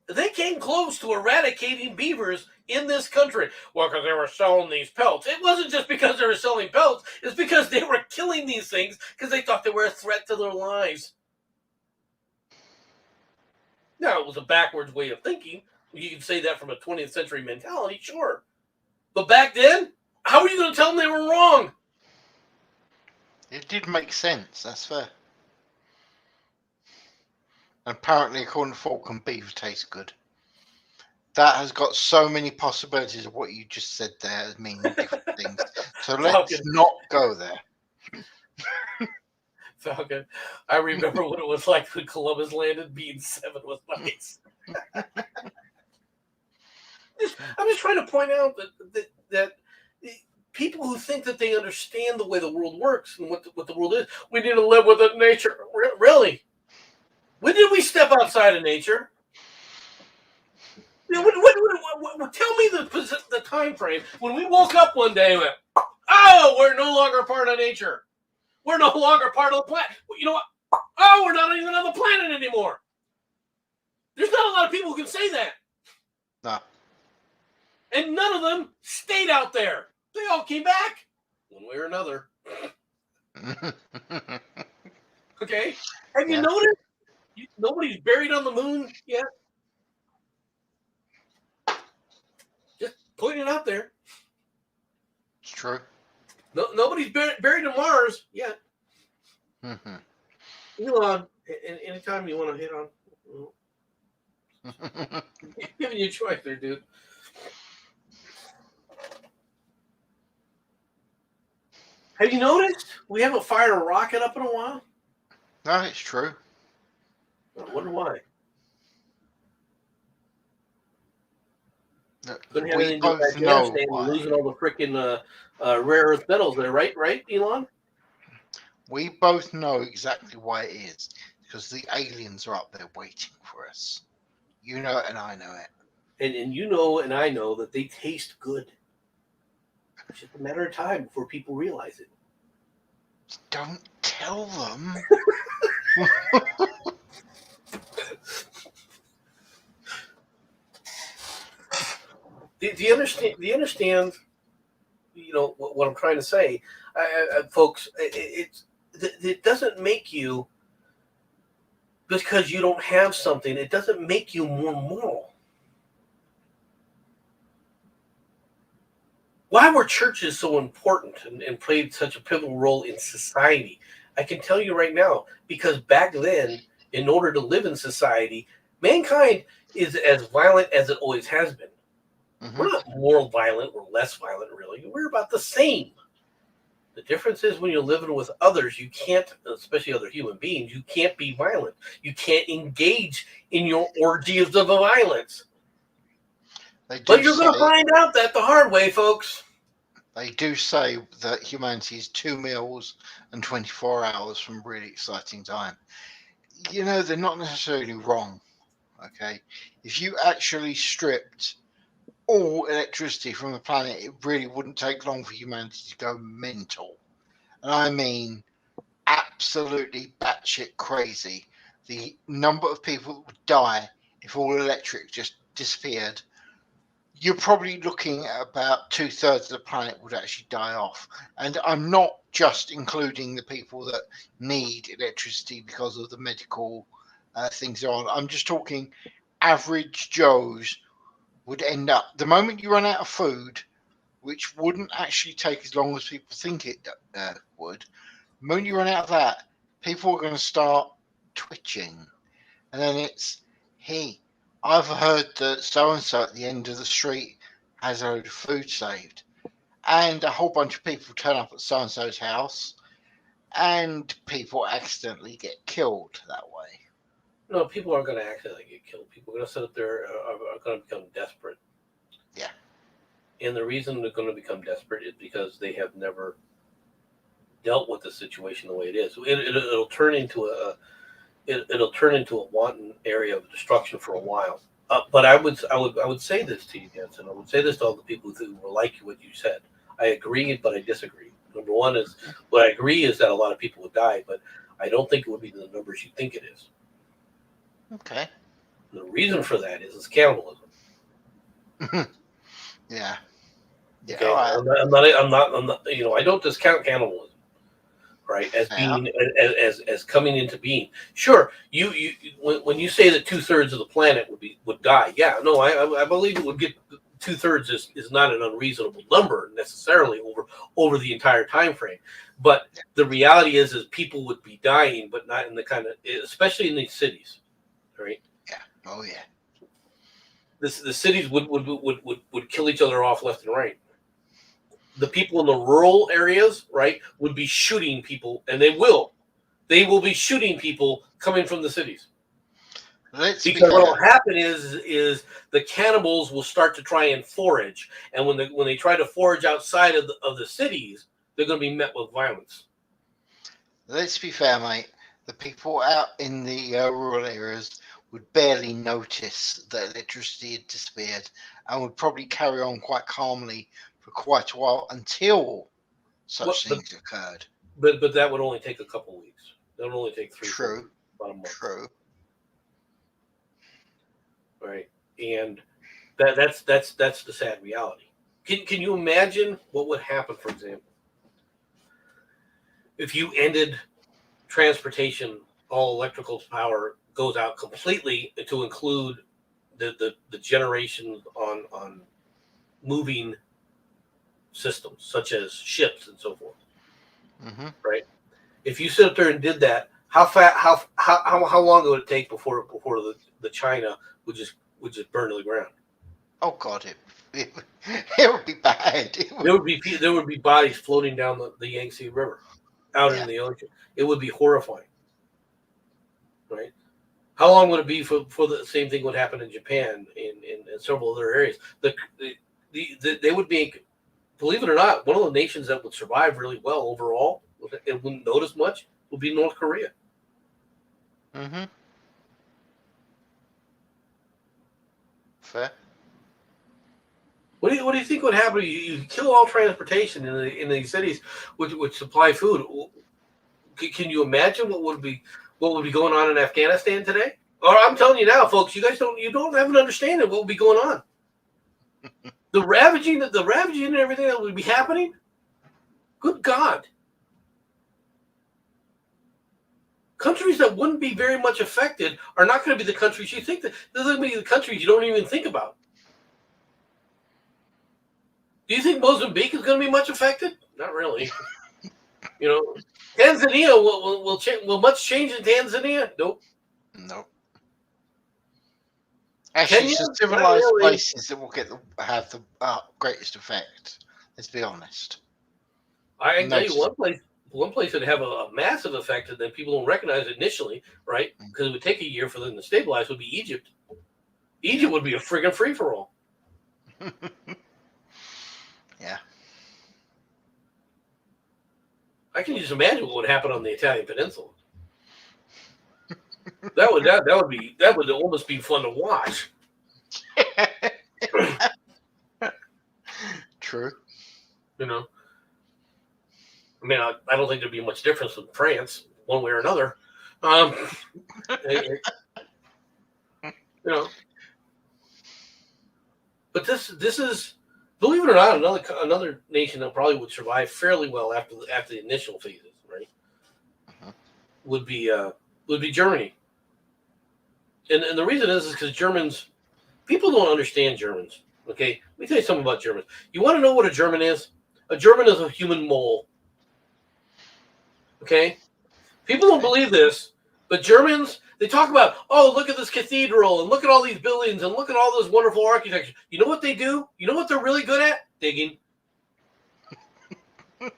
They came close to eradicating beavers in this country. Well, because they were selling these pelts. It wasn't just because they were selling pelts. It's because they were killing these things because they thought they were a threat to their lives. Now, it was a backwards way of thinking. You can say that from a 20th century mentality, sure. But back then, how are you going to tell them they were wrong? It did make sense, that's fair. Apparently, according to Falcon, beef tastes good. That has got so many possibilities of what you just said there as meaning different things. So let's not go there. Falcon, I remember what it was like when Columbus landed. Being 7 was nice. I'm just trying to point out that people who think that they understand the way the world works and what the world is, we need to live with it, nature. Really? When did we step outside of nature? Tell me the time frame when we woke up one day and went, oh, we're no longer part of nature. We're no longer part of the planet. You know what? Oh, we're not even on the planet anymore. There's not a lot of people who can say that. No. And none of them stayed out there. They all came back one way or another. Okay? Have you noticed? Nobody's buried on the moon yet. Just putting it out there. It's true. No, nobody's buried on Mars yet. Mm-hmm. Elon, anytime you want to hit on, giving you a choice there, dude. Have you noticed we haven't fired a rocket up in a while? No, it's true. I wonder why. We both know why. Losing all the freaking rare earth metals there, right, Elon? We both know exactly why it is. Because the aliens are up there waiting for us. You know it and I know it. And you know and I know that they taste good. It's just a matter of time before people realize it. Don't tell them. Do you understand? Do you understand? You know what I'm trying to say, folks. It doesn't make you, because you don't have something. It doesn't make you more moral. Why were churches so important and played such a pivotal role in society? I can tell you right now, because back then, in order to live in society, mankind is as violent as it always has been. Mm-hmm. We're not more violent or less violent, really. We're about the same. The difference is when you're living with others, you can't, especially other human beings, you can't be violent. You can't engage in your orgies of violence. But you're going to find out that the hard way, folks. They do say that humanity is 2 meals and 24 hours from really exciting time. They're not necessarily wrong. Okay. If you actually stripped all electricity from the planet, it really wouldn't take long for humanity to go mental. And I mean, absolutely batshit crazy. The number of people that would die if all electric just disappeared, you're probably looking at about 2/3 of the planet would actually die off. And I'm not just including the people that need electricity because of the medical things they're on. I'm just talking average Joes would end up, the moment you run out of food, which wouldn't actually take as long as people think it would, the moment you run out of that, people are going to start twitching. And then it's, hey, I've heard that so and so at the end of the street has a load of food saved. And a whole bunch of people turn up at so and so's house, and people accidentally get killed that way. No, people aren't going to accidentally get killed. People are going to sit up there, are going to become desperate. Yeah. And the reason they're going to become desperate is because they have never dealt with the situation the way it is. It'll turn into a wanton area of destruction for a while. But I would say this to you, Jensen. I would say this to all the people who were like what you said. I agree, but I disagree. Number one is, what I agree is that a lot of people would die, but I don't think it would be the numbers you think it is. Okay. The reason for that is it's cannibalism. Yeah. Yeah. Okay. Right. I'm not. I don't discount cannibalism, right? As being as coming into being. Sure. When you say that 2/3 of the planet would die, yeah. No, I believe it would get 2/3 is not an unreasonable number necessarily over the entire time frame. But the reality is people would be dying, but not in the kind of, especially in these cities, right? Yeah. Oh yeah. The cities would kill each other off left and right. The people in the rural areas, right, would be shooting people, and they will be shooting people coming from the cities. Because what will happen is the cannibals will start to try and forage, and when they try to forage outside of the cities, they're going to be met with violence. Let's be fair, mate. The people out in the rural areas would barely notice that electricity had disappeared and would probably carry on quite calmly for quite a while until such things occurred. But that would only take a couple of weeks. That would only take 3 weeks, about a month. True. Right, and that's the sad reality. Can you imagine what would happen, for example, if you ended transportation, all electrical power goes out completely to include the generation on moving systems such as ships and so forth. Mm-hmm. Right. If you sit up there and did that, how long would it take before the China would just burn to the ground? Oh God, it would be bad. There would be bodies floating down the Yangtze River, out in the ocean. It would be horrifying. Right. How long would it be for the same thing would happen in Japan and several other areas? They would be, believe it or not, one of the nations that would survive really well overall, and wouldn't notice much, would be North Korea. Mm-hmm. Fair. What do you think would happen? You kill all transportation in these cities, which supply food. Can you imagine what would be going on in Afghanistan today? Or I'm telling you now, folks, you don't have an understanding of what would be going on. The ravaging and everything that would be happening. Good God. Countries that wouldn't be very much affected are not going to be the countries you think. They're going to be the countries you don't even think about. Do you think Mozambique is going to be much affected? Not really. Tanzania will much change in Tanzania? Nope. Actually, it's the civilized places that will have the greatest effect. Let's be honest. I can tell you one place that would have a massive effect and then people don't recognize it initially, right? Because it would take a year for them to stabilize, would be Egypt. Egypt would be a friggin' free-for-all. Yeah. I can just imagine what would happen on the Italian Peninsula. That would almost be fun to watch. True. You know, I mean, I don't think there'd be much difference in France, one way or another. You know, but this is, believe it or not, another nation that probably would survive fairly well after the initial phases, right? Uh-huh. Would be Germany, and the reason is because Germans, people don't understand Germans. Okay, let me tell you something about Germans. You want to know what a German is? A German is a human mole. Okay, people don't believe this, but Germans, they talk about, oh, look at this cathedral and look at all these buildings and look at all this wonderful architecture. You know what they do? You know what they're really good at? Digging.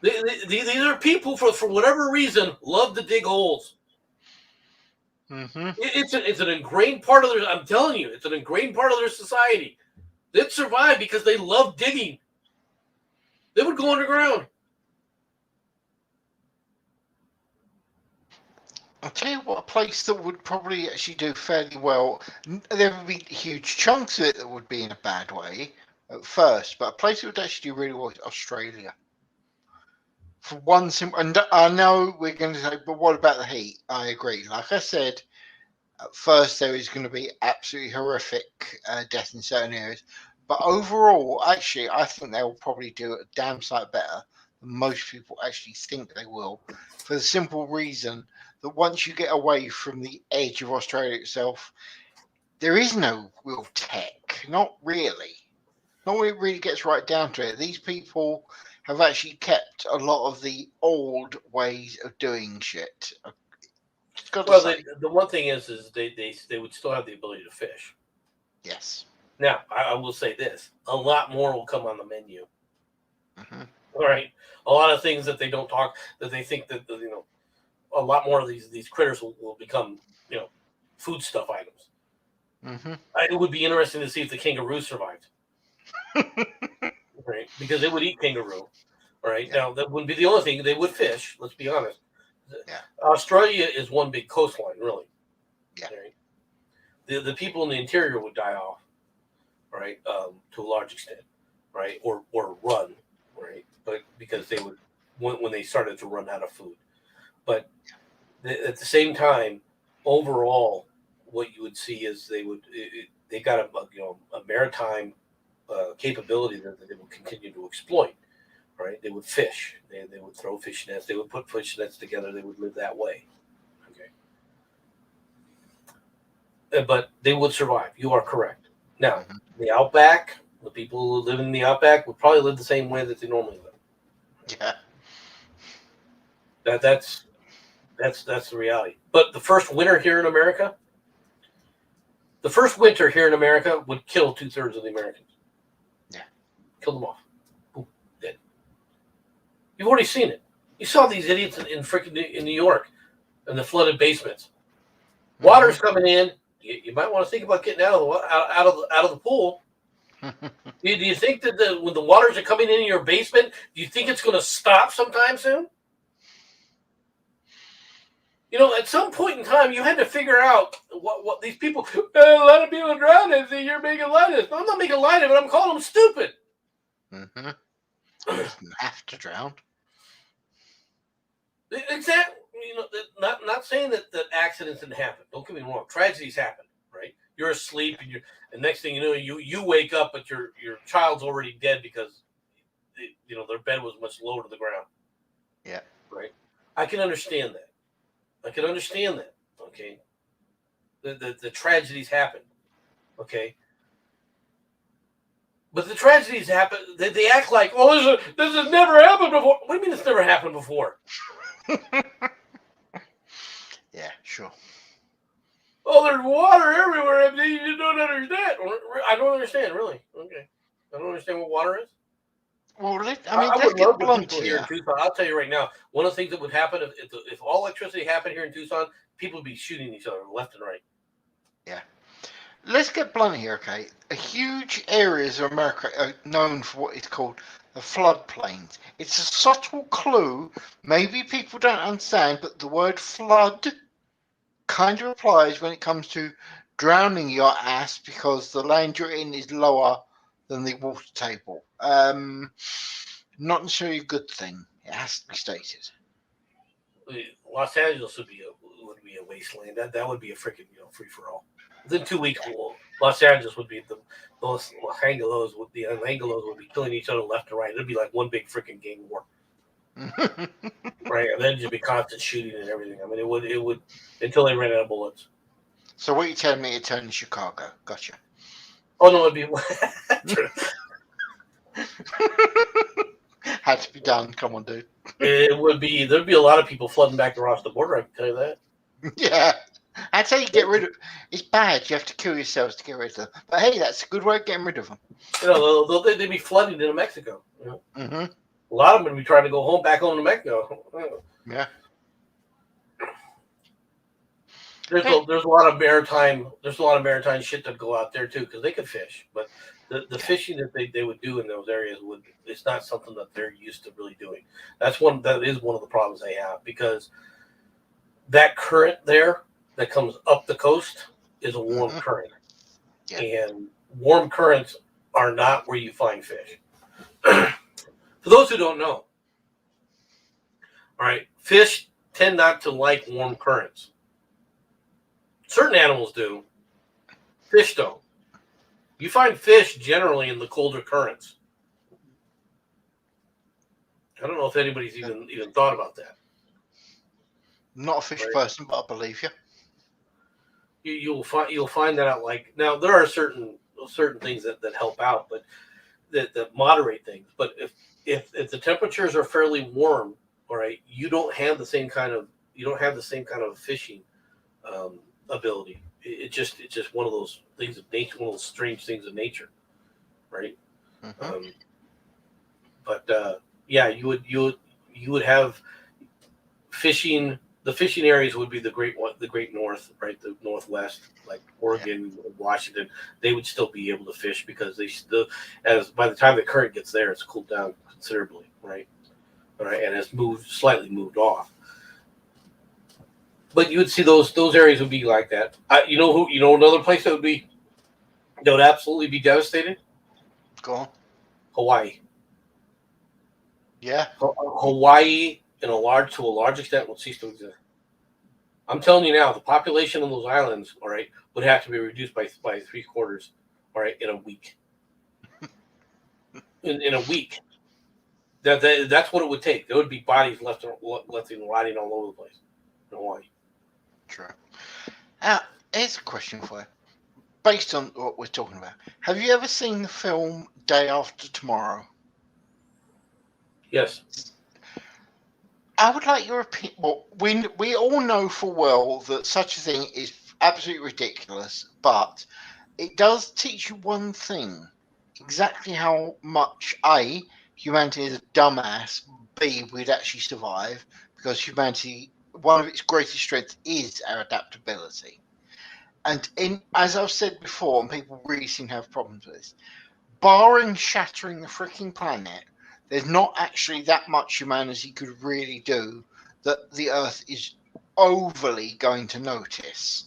These are people for whatever reason love to dig holes. Mm-hmm. It's an ingrained part of their. I'm telling you, it's an ingrained part of their society. They'd survive because they love digging. They would go underground. I'll tell you what, a place that would probably actually do fairly well. There would be huge chunks of it that would be in a bad way at first, but a place that would actually do really well is Australia. For one simple, and I know we're going to say, but what about the heat? I agree. Like I said, at first there is going to be absolutely horrific death in certain areas, but overall, actually, I think they'll probably do a damn sight better than most people actually think they will, for the simple reason that once you get away from the edge of Australia itself, there is no real tech. Not really. Not when it really gets right down to it. These people have actually kept a lot of the old ways of doing shit. Well, the one thing is they would still have the ability to fish. Yes. Now, I will say this: a lot more will come on the menu. Mm-hmm. All right, a lot of things that they don't talk, that they think that a lot more of these critters will become foodstuff items. Mm-hmm. It would be interesting to see if the kangaroo survived, right? Because they would eat kangaroo. All right, now that wouldn't be the only thing. They would fish. Let's be honest. Yeah. Australia is one big coastline, really. Yeah. Right? The people in the interior would die off, right, to a large extent, right, or run, right, but because they would when they started to run out of food. But at the same time, overall, what you would see is they got a maritime capability that they would continue to exploit. Right, they would fish. They would throw fish nets. They would put fish nets together. They would live that way. Okay, but they would survive. You are correct. Now, the outback, the people who live in the outback would probably live the same way that they normally live. Yeah. That's the reality. But the first winter here in America would kill 2/3 of the Americans. Yeah, kill them off. Boom, dead. You've already seen it. You saw these idiots in New York in the flooded basements. Water's coming in. You might want to think about getting out of the pool. Do you think that when the waters are coming in your basement, do you think it's going to stop sometime soon? At some point in time, you had to figure out what these people. A lot of people drown. You're making light of it. No, I'm not making light of it. I'm calling them stupid. Mm-hmm. Doesn't have to drown. Exactly. Not saying that accidents didn't happen. Don't get me wrong. Tragedies happen, right? You're asleep, and next thing you know, you wake up, but your child's already dead because their bed was much lower to the ground. Yeah. Right. I can understand that. Okay. The tragedies happen. Okay. But the tragedies happen. They act like, oh, this has never happened before. What do you mean it's never happened before? Yeah, sure. Oh, there's water everywhere. I mean, you don't understand. I don't understand, really. Okay. I don't understand what water is. Well, let's get blunt here in Tucson. I'll tell you right now, one of the things that would happen if all electricity happened here in Tucson, people would be shooting each other left and right. Yeah. let's get blunt here, okay? Huge areas of America are known for what is called the floodplains. It's a subtle clue. Maybe people don't understand, but the word flood kind of applies when it comes to drowning your ass because the land you're in is lower than the water table. Not necessarily a good thing. It has to be stated. Los Angeles would be a wasteland. That would be a freaking free for all. Within 2 weeks, Los Angeles would be those Angelos would be killing each other left and right. It'd be like one big freaking gang war, right? And then just be constant shooting and everything. I mean, it would until they ran out of bullets. So what are you telling me? It turned to Chicago. Gotcha. Oh no, it'd be had to be done. Come on, dude. it would be. There'd be a lot of people flooding back across the border. I can tell you that. Yeah. That's how you get rid of. It's bad. You have to kill yourselves to get rid of them. But hey, that's a good way of getting rid of them. They'd be flooding into Mexico. Mm-hmm. A lot of them would be trying to go back home to Mexico. Yeah. There's a lot of maritime shit that go out there too because they could fish, but the fishing that they would do in those areas it's not something that they're used to really doing. That is one of the problems they have because that current there that comes up the coast is a warm current, and warm currents are not where you find fish. For those who don't know, all right, fish tend not to like warm currents. Certain animals do. Fish don't. You find fish generally in the colder currents. I don't know if anybody's even thought about that. Not a fish person, but I believe you. You'll find that out. Like now, there are certain things that help out, but that moderate things. But if the temperatures are fairly warm, all right, you don't have the same kind of fishing ability. It's just one of those things of nature, one of those strange things of nature, right? Mm-hmm. You would have fishing. The fishing areas would be the great north, right? The northwest, like Oregon, Washington. They would still be able to fish because by the time the current gets there, it's cooled down considerably, right? All right, and it's slightly moved off. But you would see those areas would be like that. Another place that would absolutely be devastated. Go on. Hawaii. Yeah. Hawaii, to a large extent, will cease to exist. I'm telling you now, the population of those islands, all right, would have to be reduced by 3/4, all right, in a week. in a week. That's what it would take. There would be bodies left rotting all over the place in Hawaii. True. Here's a question for you. Based on what we're talking about, have you ever seen the film Day After Tomorrow? Yes. I would like your opinion. Well, we all know full well that such a thing is absolutely ridiculous, but it does teach you one thing: exactly how much A, humanity is a dumbass, B, we'd actually survive, because humanity, one of its greatest strengths is our adaptability. And as I've said before, and people really seem to have problems with this, barring shattering the freaking planet, there's not actually that much humanity could really do that the Earth is overly going to notice.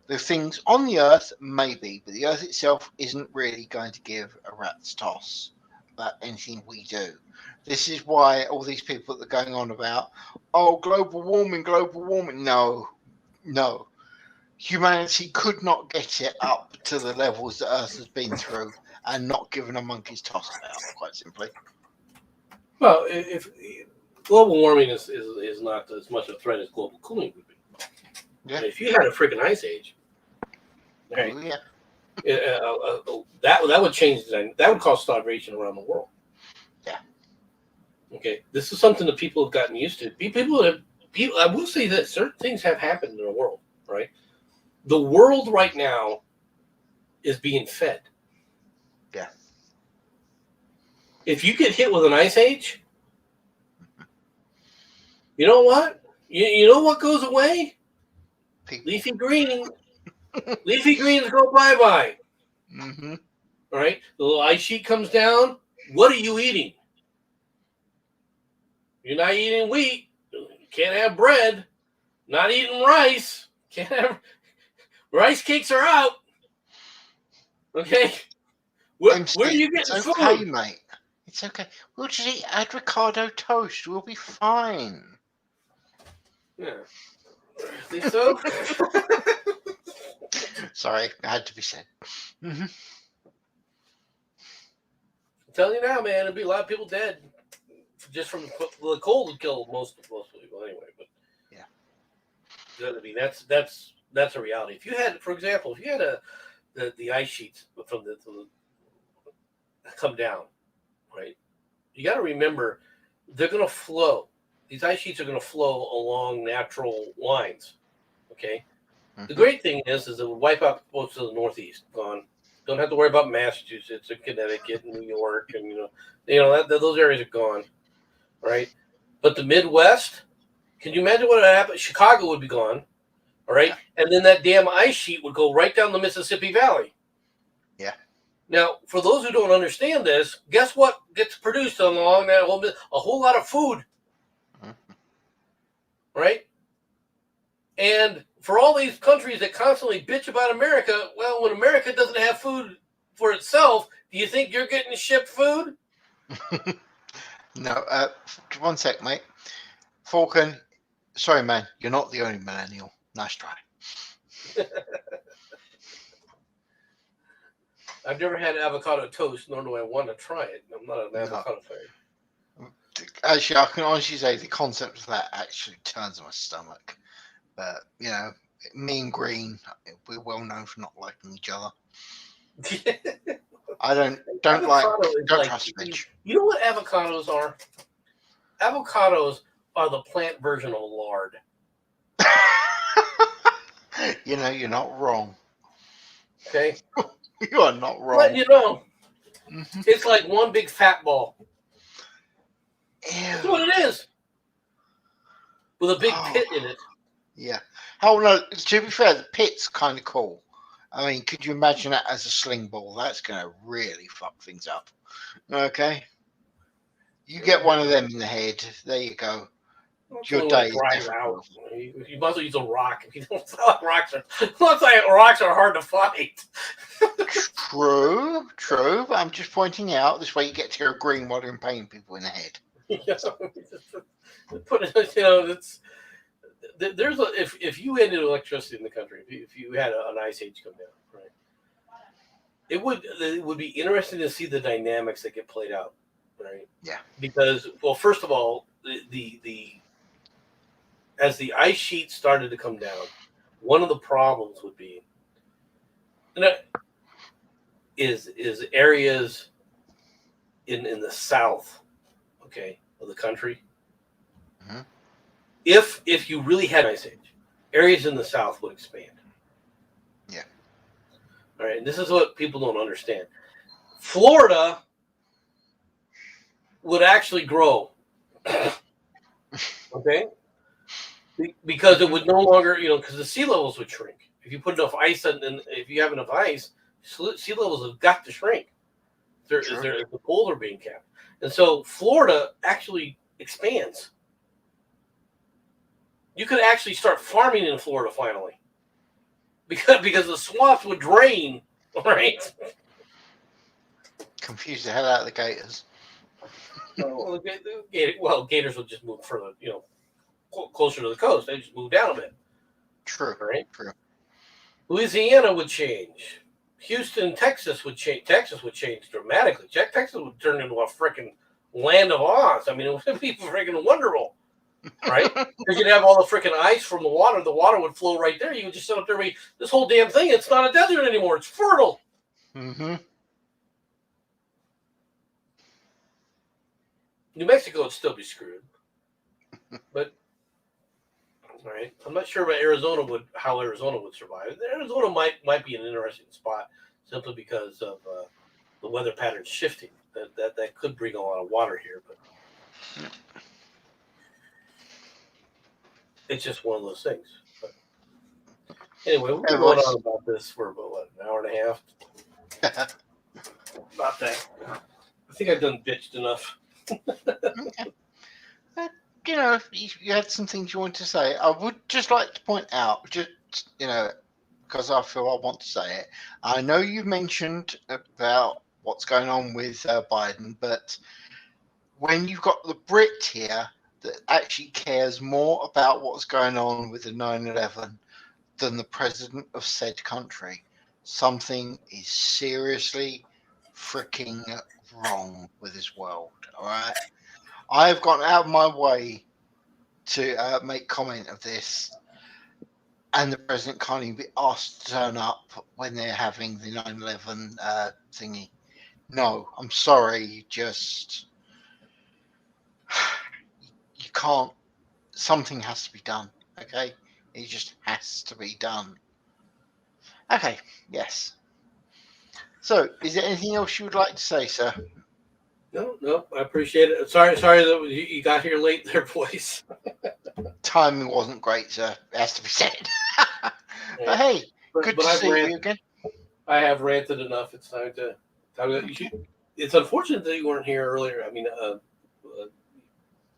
The things on the Earth, maybe, but the Earth itself isn't really going to give a rat's toss about anything we do. This is why all these people that are going on about, global warming. No. Humanity could not get it up to the levels that Earth has been through and not given a monkey's toss about, quite simply. Well, if global warming is not as much a threat as global cooling would be. Yeah. If you had a freaking ice age, right? Oh, yeah. That would change. That would cause starvation around the world. Yeah. Okay. This is something that people have gotten used to. I will say that certain things have happened in the world, right? The world right now is being fed. Yeah. If you get hit with an ice age, you know what? You know what goes away? People. Leafy green. Leafy greens go bye-bye. Mm-hmm. All right? The little ice sheet comes down. What are you eating? You're not eating wheat. You can't have bread. Not eating rice. Can't have rice cakes are out. Okay? Where are MC, you it's getting okay, food? mate. It's okay. We'll just eat avocado toast. We'll be fine. Yeah. Think so? Sorry, it had to be said. Mm-hmm. I'm telling you now, man, there'd be a lot of people dead just from the cold would kill most people anyway. But Yeah. I mean, that's a reality. If you had, for example, if you had the ice sheets from the come down, right? You got to remember they're going to flow. These ice sheets are going to flow along natural lines. Okay. The Mm-hmm. great thing is it would wipe out most of the Northeast. Gone. Don't have to worry about Massachusetts and Connecticut and New York and those areas are gone, right? But the Midwest, can you imagine what would happen? Chicago would be gone, all right, Yeah. and then that damn ice sheet would go right down the Mississippi Valley. Yeah. Now, for those who don't understand this, guess what gets produced along that whole a whole lot of food, Mm-hmm. right? And for all these countries that constantly bitch about America, well, when America doesn't have food for itself, do you think you're getting shipped food? No, 1 sec, mate. Falcon, sorry, man. You're not the only millennial. Nice try. I've never had avocado toast, nor do I want to try it. I'm not an No. avocado fan. Actually, I can honestly say the concept of that actually turns my stomach. But, me and Green, we're well known for not liking each other. I don't Avocado is don't like, trust veg. you know what avocados are? Avocados are the plant version of lard. You're not wrong. Okay? You are not wrong. Letting you know, Mm-hmm. it's like one big fat ball. Ew. That's what it is. With a big pit in it. Yeah. Oh no, to be fair, the pit's kind of cool. I mean, could you imagine that as a sling ball? That's going to really fuck things up. Okay. You get one of them in the head. There you go. Your Only when day it is dries definitely out. off. You must use a rock. If you don't like rocks rocks are hard to fight. True, true. But I'm just pointing out this way you get to go green while you're painting people in the head. Put it, it's there's if you ended electricity in the country, if you had an ice age come down, right? It would be interesting to see the dynamics that get played out, right? Yeah. Because, well, first of all, the as the ice sheet started to come down, one of the problems would be, is areas in the south, okay, of the country. Mm-hmm. If you really had ice age, areas in the south would expand. Yeah. All right, and this is what people don't understand. Florida would actually grow. Okay? Because it would no longer, because the sea levels would shrink. If you put enough ice in, and if you have enough ice, sea levels have got to shrink. The poles are being capped. And so Florida actually expands. You could actually start farming in Florida finally. Because the swamps would drain, right? Confuse the hell out of the gators. Well, gators would just move further, closer to the coast. They just move down a bit. True. Right? True. Louisiana would change. Houston, Texas would change. Texas would change dramatically. Texas would turn into a freaking land of Oz. I mean, it would be freaking wonderful, right? Because you'd have all the freaking ice from the water. The water would flow right there. You would just sit up there and be, this whole damn thing, it's not a desert anymore. It's fertile. Mm-hmm. New Mexico would still be screwed. But, all right, I'm not sure about how Arizona would survive. Arizona might be an interesting spot simply because of the weather patterns shifting. That could bring a lot of water here, but it's just one of those things. But Anyway, we've been going on about this for about an hour and a half. About that. I think I've done bitched enough. Okay. You know, if you had some things you want to say, I would just like to point out, just because I feel I want to say it. I know you mentioned about what's going on with Biden, but when you've got the Brit here that actually cares more about what's going on with the 9/11 than the president of said country, something is seriously freaking wrong with this world. All right, I've gone out of my way to make comment of this, and the president can't even be asked to turn up when they're having the 9/11 thingy. No, I'm sorry, you can't. Something has to be done. Okay, it just has to be done. Okay, yes. So, is there anything else you would like to say, sir? No, I appreciate it. Sorry that you got here late there, boys. Timing wasn't great, sir. It has to be said. But hey, good to see you again. I have ranted enough. It's time to. It's unfortunate that you weren't here earlier. I mean,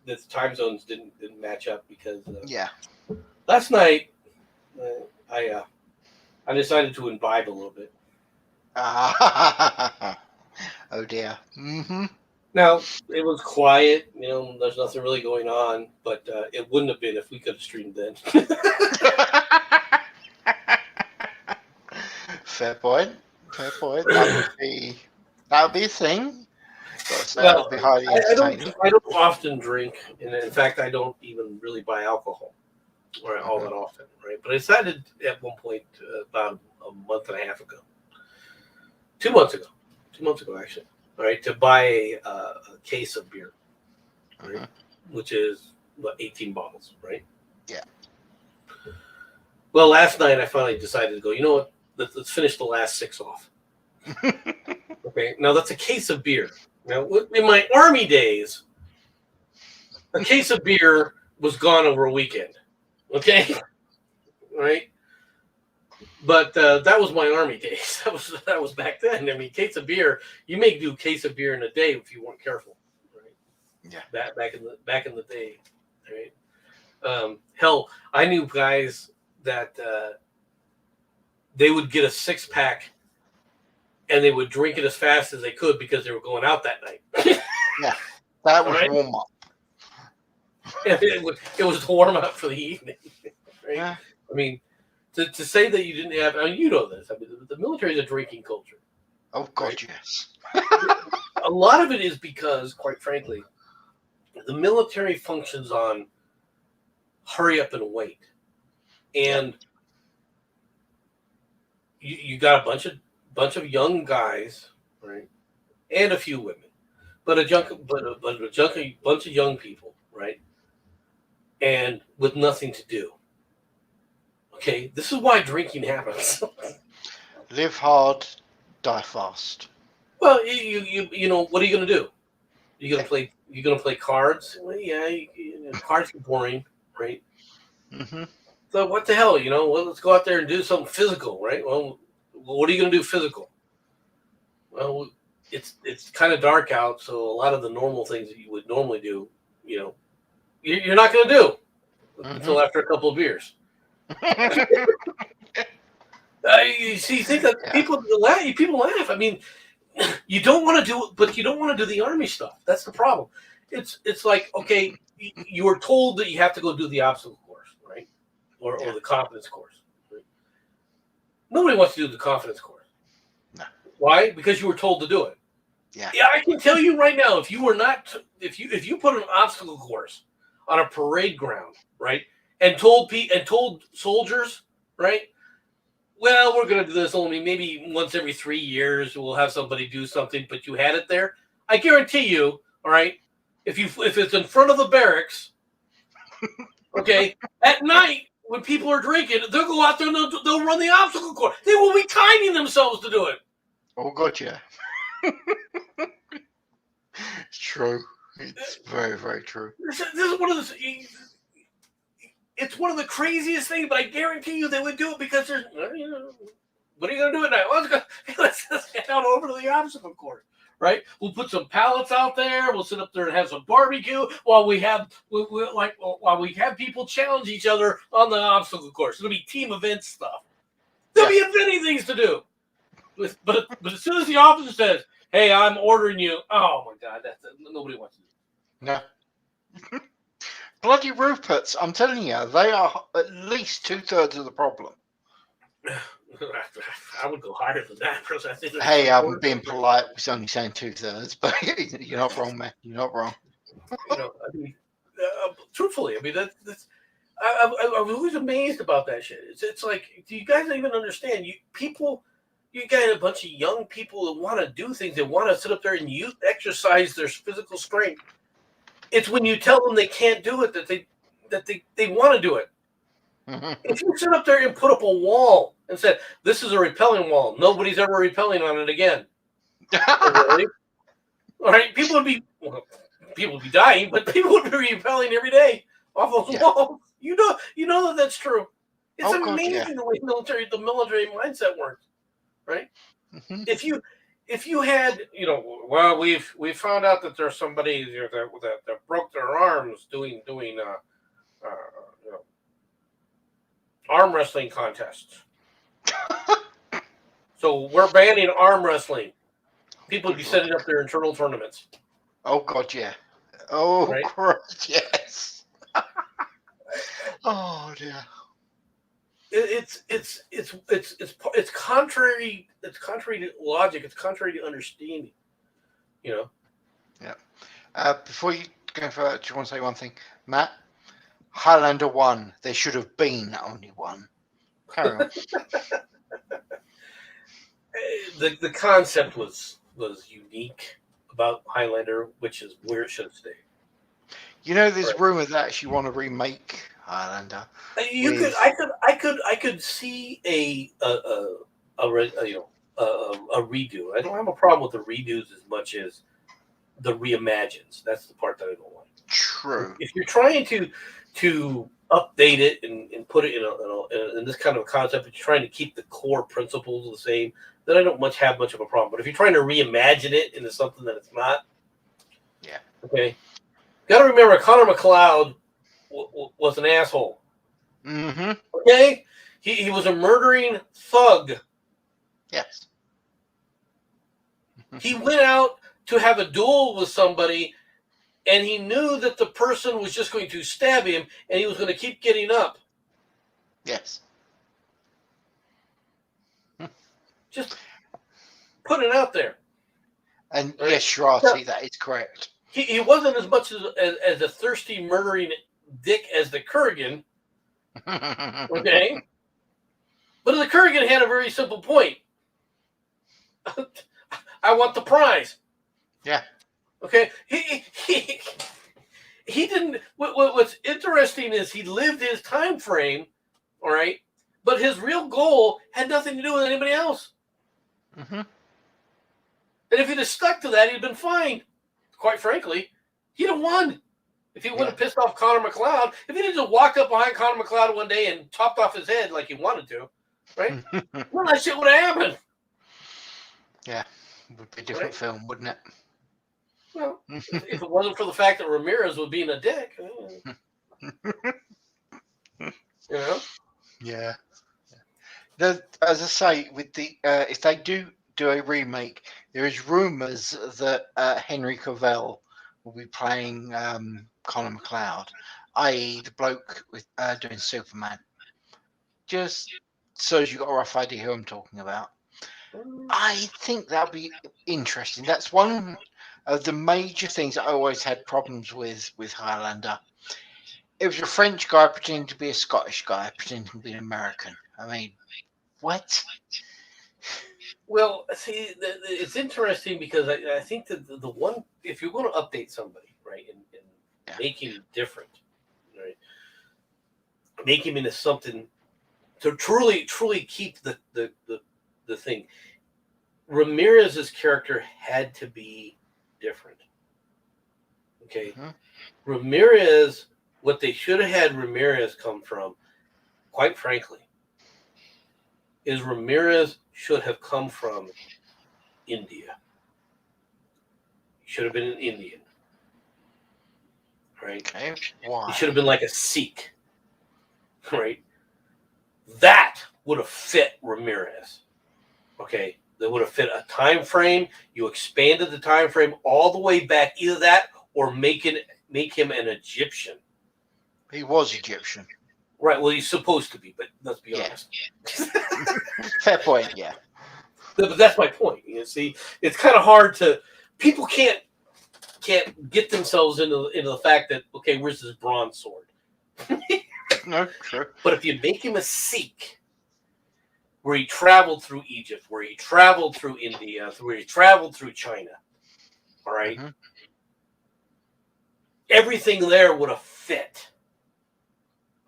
the time zones didn't match up because last night I decided to imbibe a little bit. Oh dear. Mm-hmm. Now, it was quiet, there's nothing really going on, but it wouldn't have been if we could have streamed then. Fair point. That would be a thing. Well, that would be highly entertaining. I don't often drink, and in fact, I don't even really buy alcohol all that often, right? But I decided at one point about a month and a half ago, 2 months ago actually, all right, to buy a case of beer, right? Which is 18 bottles, right? Yeah. Well, last night I finally decided to go, you know what? Let's finish the last 6 off. Okay. Now that's a case of beer. Now, in my Army days, a case of beer was gone over a weekend. Okay. Right. But that was my Army days. That was back then. I mean, case of beer, you may do a case of beer in a day if you weren't careful. Right. Yeah. Back in the day. Right. Hell, I knew guys that they would get a 6-pack and they would drink it as fast as they could because they were going out that night. Yeah, that was warm up. It was to warm up for the evening. Right? Yeah. I mean, to say that you didn't have, I mean, you know this. I mean, the military is a drinking culture. Oh, God, right? Yes. A lot of it is because, quite frankly, the military functions on hurry up and wait. And you got a bunch of young guys, right, and a few women, but a bunch of young people, right, and with nothing to do. Okay, this is why drinking happens. Live hard, die fast. Well, you know what are you gonna do? You gonna play cards? Well, yeah, cards are boring, right? Mm-hmm. So what the hell, Well, let's go out there and do something physical, right? Well, what are you going to do physical? Well, it's kind of dark out, so a lot of the normal things that you would normally do, you're not going to do until after a couple of beers. You think that people laugh. I mean, you don't want to do it, but you don't want to do the Army stuff. That's the problem. It's like, okay, you were told that you have to go do the obstacle course, right? Or the confidence course. Right? Nobody wants to do the confidence course. No. Why? Because you were told to do it. Yeah. Yeah, I can tell you right now, if you if you put an obstacle course on a parade ground, right, and told soldiers, right, well, we're going to do this only maybe once every 3 years. We'll have somebody do something, but you had it there. I guarantee you, all right, if it's in front of the barracks, okay, at night when people are drinking, they'll go out there and they'll run the obstacle course. They will be timing themselves to do it. Oh, gotcha. It's true. It's very, very true. This is one of those. it's one of the craziest things, but I guarantee you they would do it because there's, what are you going to do at night? Let's just head out over to the obstacle course, right? We'll put some pallets out there. We'll sit up there and have some barbecue while we have people challenge each other on the obstacle course. It'll be team event stuff. There'll be many things to do. But as soon as the officer says, "Hey, I'm ordering you," oh my God, nobody wants to do it. No. Bloody Ruperts, I'm telling you, they are at least 2/3 of the problem. I would go higher than that. Hey, I'm being polite. We're only saying 2/3, but you're not wrong, man. You're not wrong. Truthfully, I mean I'm always amazed about that shit. It's like, do you guys even understand? You got a bunch of young people that want to do things. They want to sit up there and exercise their physical strength. It's when you tell them they can't do it that they want to do it. If you sit up there and put up a wall and said, "This is a repelling wall. Nobody's ever repelling on it again." Really? All right, people would be dying, but people would be repelling every day off those walls. You know that's true. It's amazing the way the military mindset works, right? Mm-hmm. If you had, we found out that there's somebody that broke their arms doing arm wrestling contests. So we're banning arm wrestling. People would be setting up their internal tournaments. Oh God, yeah. Oh, right? Christ, yes. Oh dear. It's contrary. It's contrary to logic. It's contrary to understanding. Yeah. Before you go further, do you want to say one thing, Matt? Highlander 1. There should have been only one. Carry on. The concept was unique about Highlander, which is where it should have stayed. There's rumor that actually want to remake Highlander. I could see a redo. I don't have a problem with the redos as much as the reimagines. That's the part that I don't like. True. If you're trying to update it and put it in this kind of a concept, but you're trying to keep the core principles the same, then I don't have much of a problem. But if you're trying to reimagine it into something that it's not, okay. Got to remember, Connor McLeod was an asshole. Mm-hmm. Okay, he was a murdering thug. Yes. He went out to have a duel with somebody, and he knew that the person was just going to stab him, and he was going to keep getting up. Yes. Just put it out there. And right? Yes, Shrati, that is correct. He wasn't as much as a thirsty, murdering dick as the Kurgan. Okay? But the Kurgan had a very simple point. I want the prize. Yeah. Okay? He didn't... What's interesting is he lived his time frame, all right? But his real goal had nothing to do with anybody else. Mm-hmm. And if he'd have stuck to that, he'd been fine. Quite frankly, he'd have won. If he wouldn't have pissed off Connor McLeod, if he didn't just walk up behind Connor McLeod one day and chopped off his head like he wanted to, right? Well, that shit would have happened. Yeah, it would be a different film, wouldn't it? Well, if it wasn't for the fact that Ramirez was being a dick, Yeah. As I say, with the if they do a remake, there is rumors that Henry Cavill will be playing Connor McLeod, i.e. the bloke with doing Superman. Just so you got a rough idea who I'm talking about. I think that'll be interesting. That's one of the major things I always had problems with Highlander. It was a French guy pretending to be a Scottish guy, pretending to be an American. I mean, what? Well, see, it's interesting because I think that the one, if you're going to update somebody, right, and make him different, right, make him into something to truly keep the thing. Ramirez's character had to be different. Okay, Ramirez What they should have had Ramirez come from, quite frankly, is Ramirez should have come from India. He should have been an Indian. Right? Okay. Why? He should have been like a Sikh. Right? That would have fit Ramirez. Okay? That would have fit a time frame. You expanded the time frame all the way back. Either that or make him an Egyptian. He was Egyptian. Right. Well, he's supposed to be, but let's be honest. Fair point. Yeah. But that's my point. You see, it's kind of hard to. People can't get themselves into the fact that, okay, where's this bronze sword? No, sure. But if you make him a Sikh, where he traveled through Egypt, where he traveled through India, where he traveled through China, all right, everything there would have fit,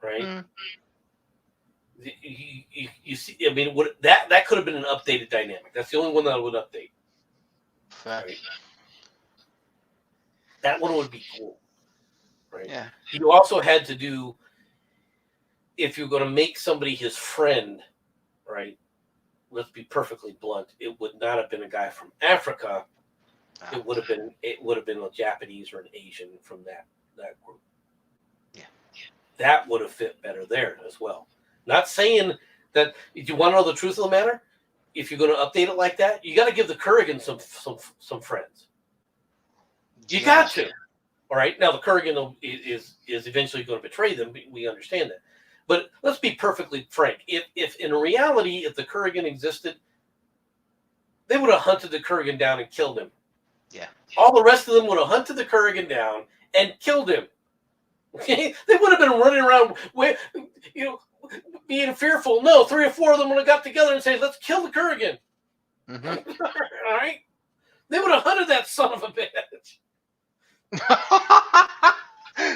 right? You see, I mean, that could have been an updated dynamic. That's the only one that I would update. Right? That one would be cool, right? Yeah. You also had to do, if you're going to make somebody his friend, right? Let's be perfectly blunt. It would not have been a guy from Africa. It would have been a Japanese or an Asian from that group. Yeah. That would have fit better there as well. Not saying that. If you want to know the truth of the matter, if you're going to update it like that, you got to give the Kurgan some friends. You got to. All right. Now the Kurgan is eventually going to betray them. We understand that. But let's be perfectly frank. If in reality, if the Kurgan existed, they would have hunted the Kurgan down and killed him. Yeah. All the rest of them would have hunted the Kurgan down and killed him. Okay? They would have been running around, being fearful. No, 3 or 4 of them would have got together and said, "Let's kill the Kurgan." All right? They would have hunted that son of a bitch.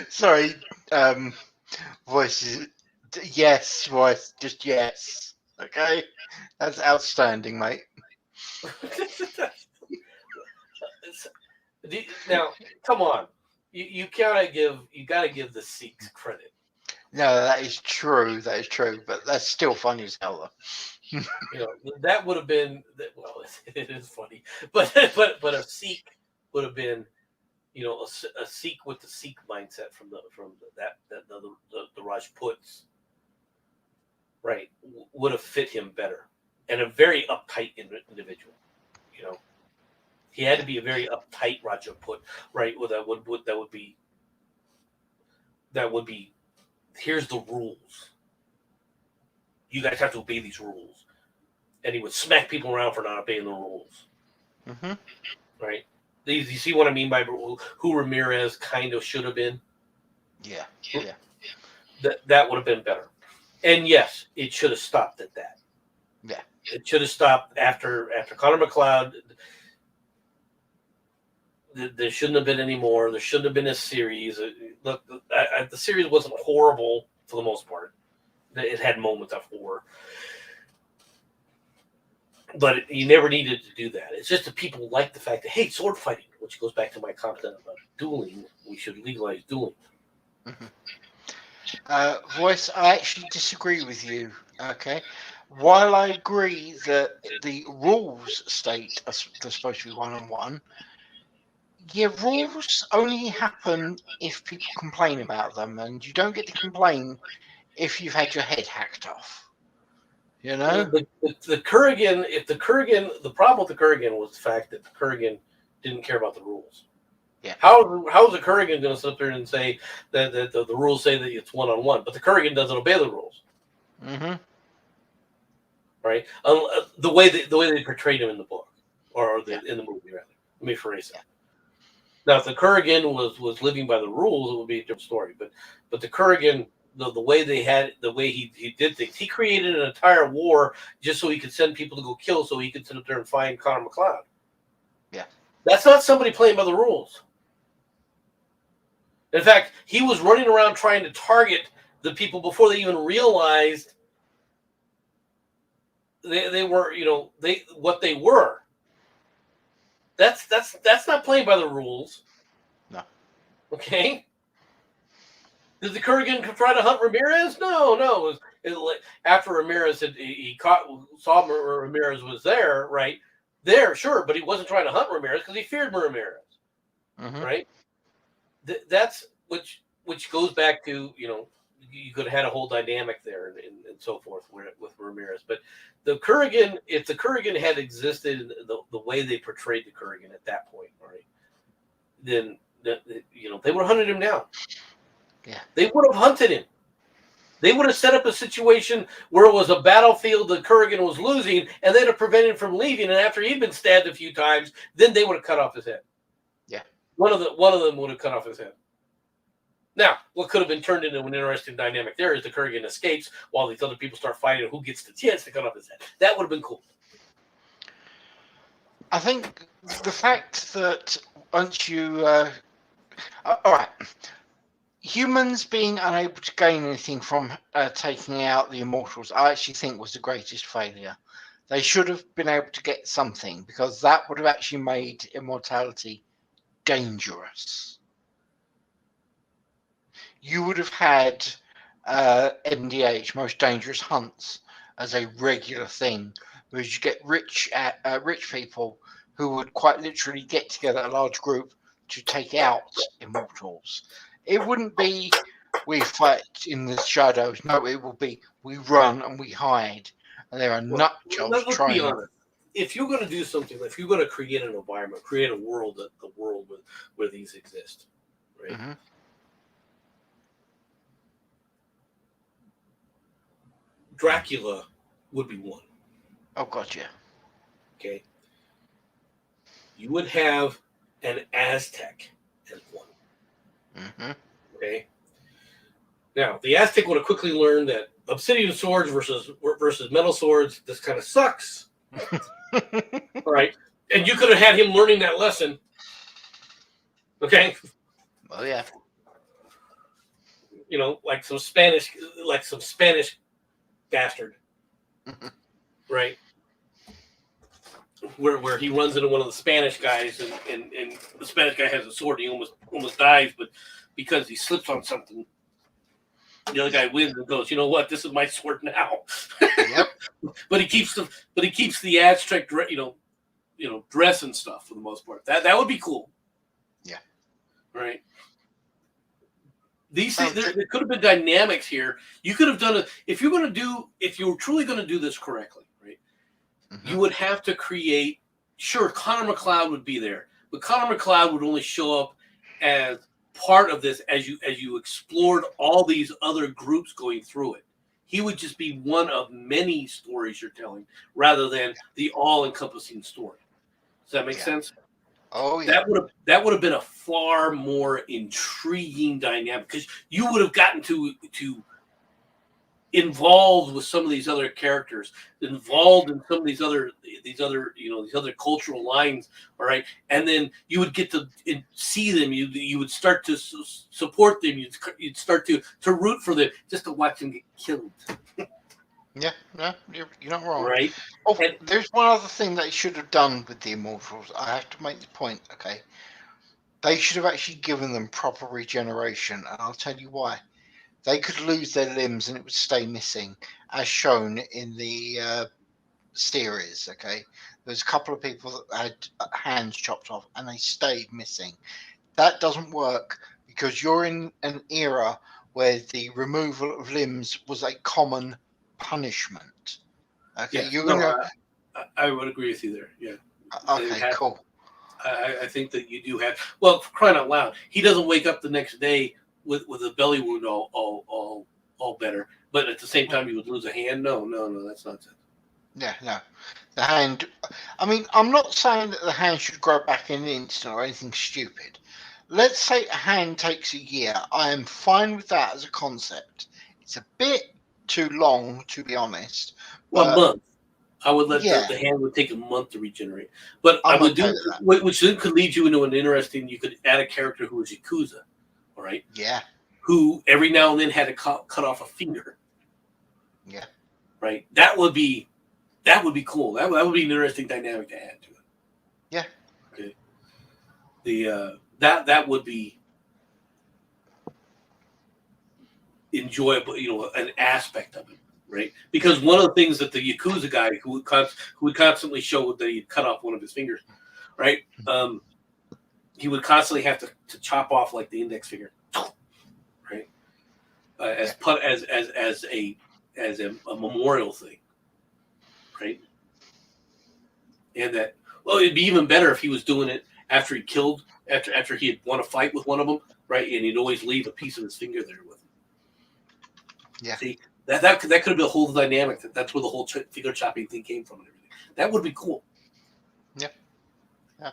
Sorry, voices. Yes, voice. Just yes. Okay, that's outstanding, mate. Now, come on, you gotta give the Sikhs credit. No, that is true. That is true, but that's still funny as hell, though. That would have been, well, it is funny, but a Sikh would have been, a Sikh with the Sikh mindset from the Rajputs, right, would have fit him better, and a very uptight individual. He had to be a very uptight Rajput, right? Well, that would be. Here's the rules. You guys have to obey these rules, and he would smack people around for not obeying the rules. Right? You see what I mean by who Ramirez kind of should have been? Yeah. That would have been better. And yes, it should have stopped at that. Yeah. It should have stopped after Connor McLeod. There shouldn't have been any more. There shouldn't have been a series. Look, the series wasn't horrible for the most part. It had moments of horror. But you never needed to do that. It's just that people like the fact that, hey, sword fighting, which goes back to my comment about dueling. We should legalize dueling. Voice, I actually disagree with you. Okay. While I agree that the rules state they're supposed to be 1-on-1, yeah, rules only happen if people complain about them, and you don't get to complain if you've had your head hacked off. The Kurgan, the problem with the Kurgan was the fact that the Kurgan didn't care about the rules. Yeah. How is the Kurgan going to sit there and say that the rules say that it's 1-on-1, but the Kurgan doesn't obey the rules? Right. The way they portrayed him in the book in the movie, rather. Let me phrase it. Now, if the Kurgan was living by the rules, it would be a different story. But the Kurgan, the way he did things, he created an entire war just so he could send people to go kill, so he could sit up there and find Connor McLeod. Yeah, that's not somebody playing by the rules. In fact, he was running around trying to target the people before they even realized they were, what they were. That's not playing by the rules. No. Okay. Did the Kurgan try to hunt Ramirez? No. After Ramirez saw Ramirez was there, right? There, sure, but he wasn't trying to hunt Ramirez because he feared Ramirez, right? That's which goes back to, you could have had a whole dynamic there and so forth with Ramirez. But the Kurgan, if the Kurgan had existed the way they portrayed the Kurgan at that point, right, then they would have hunted him down. Yeah, they would have hunted him. They would have set up a situation where it was a battlefield the Kurgan was losing, and they'd have prevented him from leaving. And after he'd been stabbed a few times, then they would have cut off his head. Yeah, one of them would have cut off his head. Now, what could have been turned into an interesting dynamic there is the Kurgan escapes while these other people start fighting. Who gets the chance to cut off his head? That would have been cool. I think the fact that once you, all right, humans being unable to gain anything from taking out the immortals, I actually think was the greatest failure. They should have been able to get something, because that would have actually made immortality dangerous. You would have had MDH, most dangerous hunts, as a regular thing, whereas you get rich people who would quite literally get together a large group to take out immortals. It wouldn't be we fight in the shadows. No, it will be we run and we hide, and there are nut jobs let's trying. Be honest. If you're going to do something, if you're going to create an environment, create a world where these exist, right? Dracula would be one. Oh, gotcha. Okay. You would have an Aztec as one. Okay. Now, the Aztec would have quickly learned that obsidian swords versus metal swords, this kind of sucks. All right. And you could have had him learning that lesson. Okay. Oh, yeah. Like some Spanish bastard. Right. Where he runs into one of the Spanish guys and the Spanish guy has a sword and he almost dies, but because he slips on something, the other guy wins and goes, you know what, this is my sword now. Yep. But he keeps the Aztec dress and stuff for the most part. That would be cool. Yeah. Right. These things, there could have been dynamics here. You could have done it if you were truly going to do this correctly, right? You would have to create. Sure, Connor McLeod would be there, but Connor McLeod would only show up as part of this as you explored all these other groups going through it. He would just be one of many stories you're telling, rather than the all-encompassing story. Does that make sense? Oh, yeah. That would have been a far more intriguing dynamic, because you would have gotten to involved with some of these other characters, involved in some of these other cultural lines. All right, and then you would get to see them. You would start to support them. You'd start to root for them, just to watch them get killed. Yeah, no, you're not wrong. Right. Oh, there's one other thing they should have done with the Immortals. I have to make the point, okay? They should have actually given them proper regeneration, and I'll tell you why. They could lose their limbs and it would stay missing, as shown in the series, okay? There's a couple of people that had hands chopped off, and they stayed missing. That doesn't work, because you're in an era where the removal of limbs was a common punishment. Okay, yeah, I would agree with you there. Yeah. Okay, cool. I think that you do have. Well, for crying out loud, he doesn't wake up the next day with a belly wound all better, but at the same time he would lose a hand. No, that's not it. Yeah, no. The hand. I mean, I'm not saying that the hand should grow back in an instant or anything stupid. Let's say a hand takes a year. I am fine with that as a concept. It's a bit too long, to be honest. Well, a month. I would let the hand would take a month to regenerate. But I would do, which then could lead you into an interesting, you could add a character who was Yakuza, all right? Yeah. Who every now and then had to cut off a finger. Yeah. Right? That would be cool. That would be an interesting dynamic to add to it. Yeah. Okay. The that would be enjoyable, an aspect of it, right? Because one of the things that the Yakuza guy who would constantly show that he'd cut off one of his fingers, right? He would constantly have to chop off like the index finger, right? As a memorial thing, right? And that, well, it'd be even better if he was doing it after he had won a fight with one of them, right? And he'd always leave a piece of his finger there with him. Yeah. See, that could have been a whole dynamic. That's where the whole finger chopping thing came from and everything. That would be cool. Yeah. Yeah.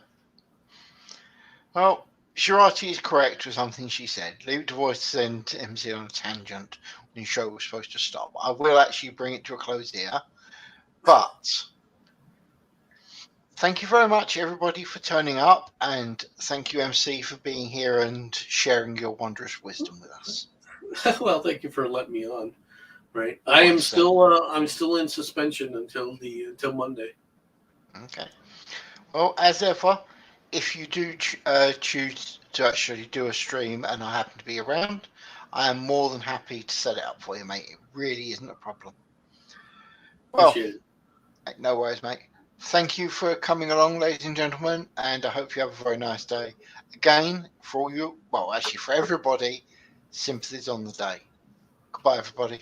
Well, Shirati is correct with something she said. Leave the voice to send MC on a tangent when the show was supposed to stop. I will actually bring it to a close here. But thank you very much, everybody, for turning up. And thank you, MC, for being here and sharing your wondrous wisdom with us. Well, thank you for letting me on. Right, I'm still in suspension until Monday. Okay. Well, as ever, if you do choose to actually do a stream and I happen to be around, I am more than happy to set it up for you, mate. It really isn't a problem. Well, no worries, mate. Thank you for coming along, ladies and gentlemen, and I hope you have a very nice day. Again, for all you, well, actually for everybody, sympathies on the day. Goodbye, everybody.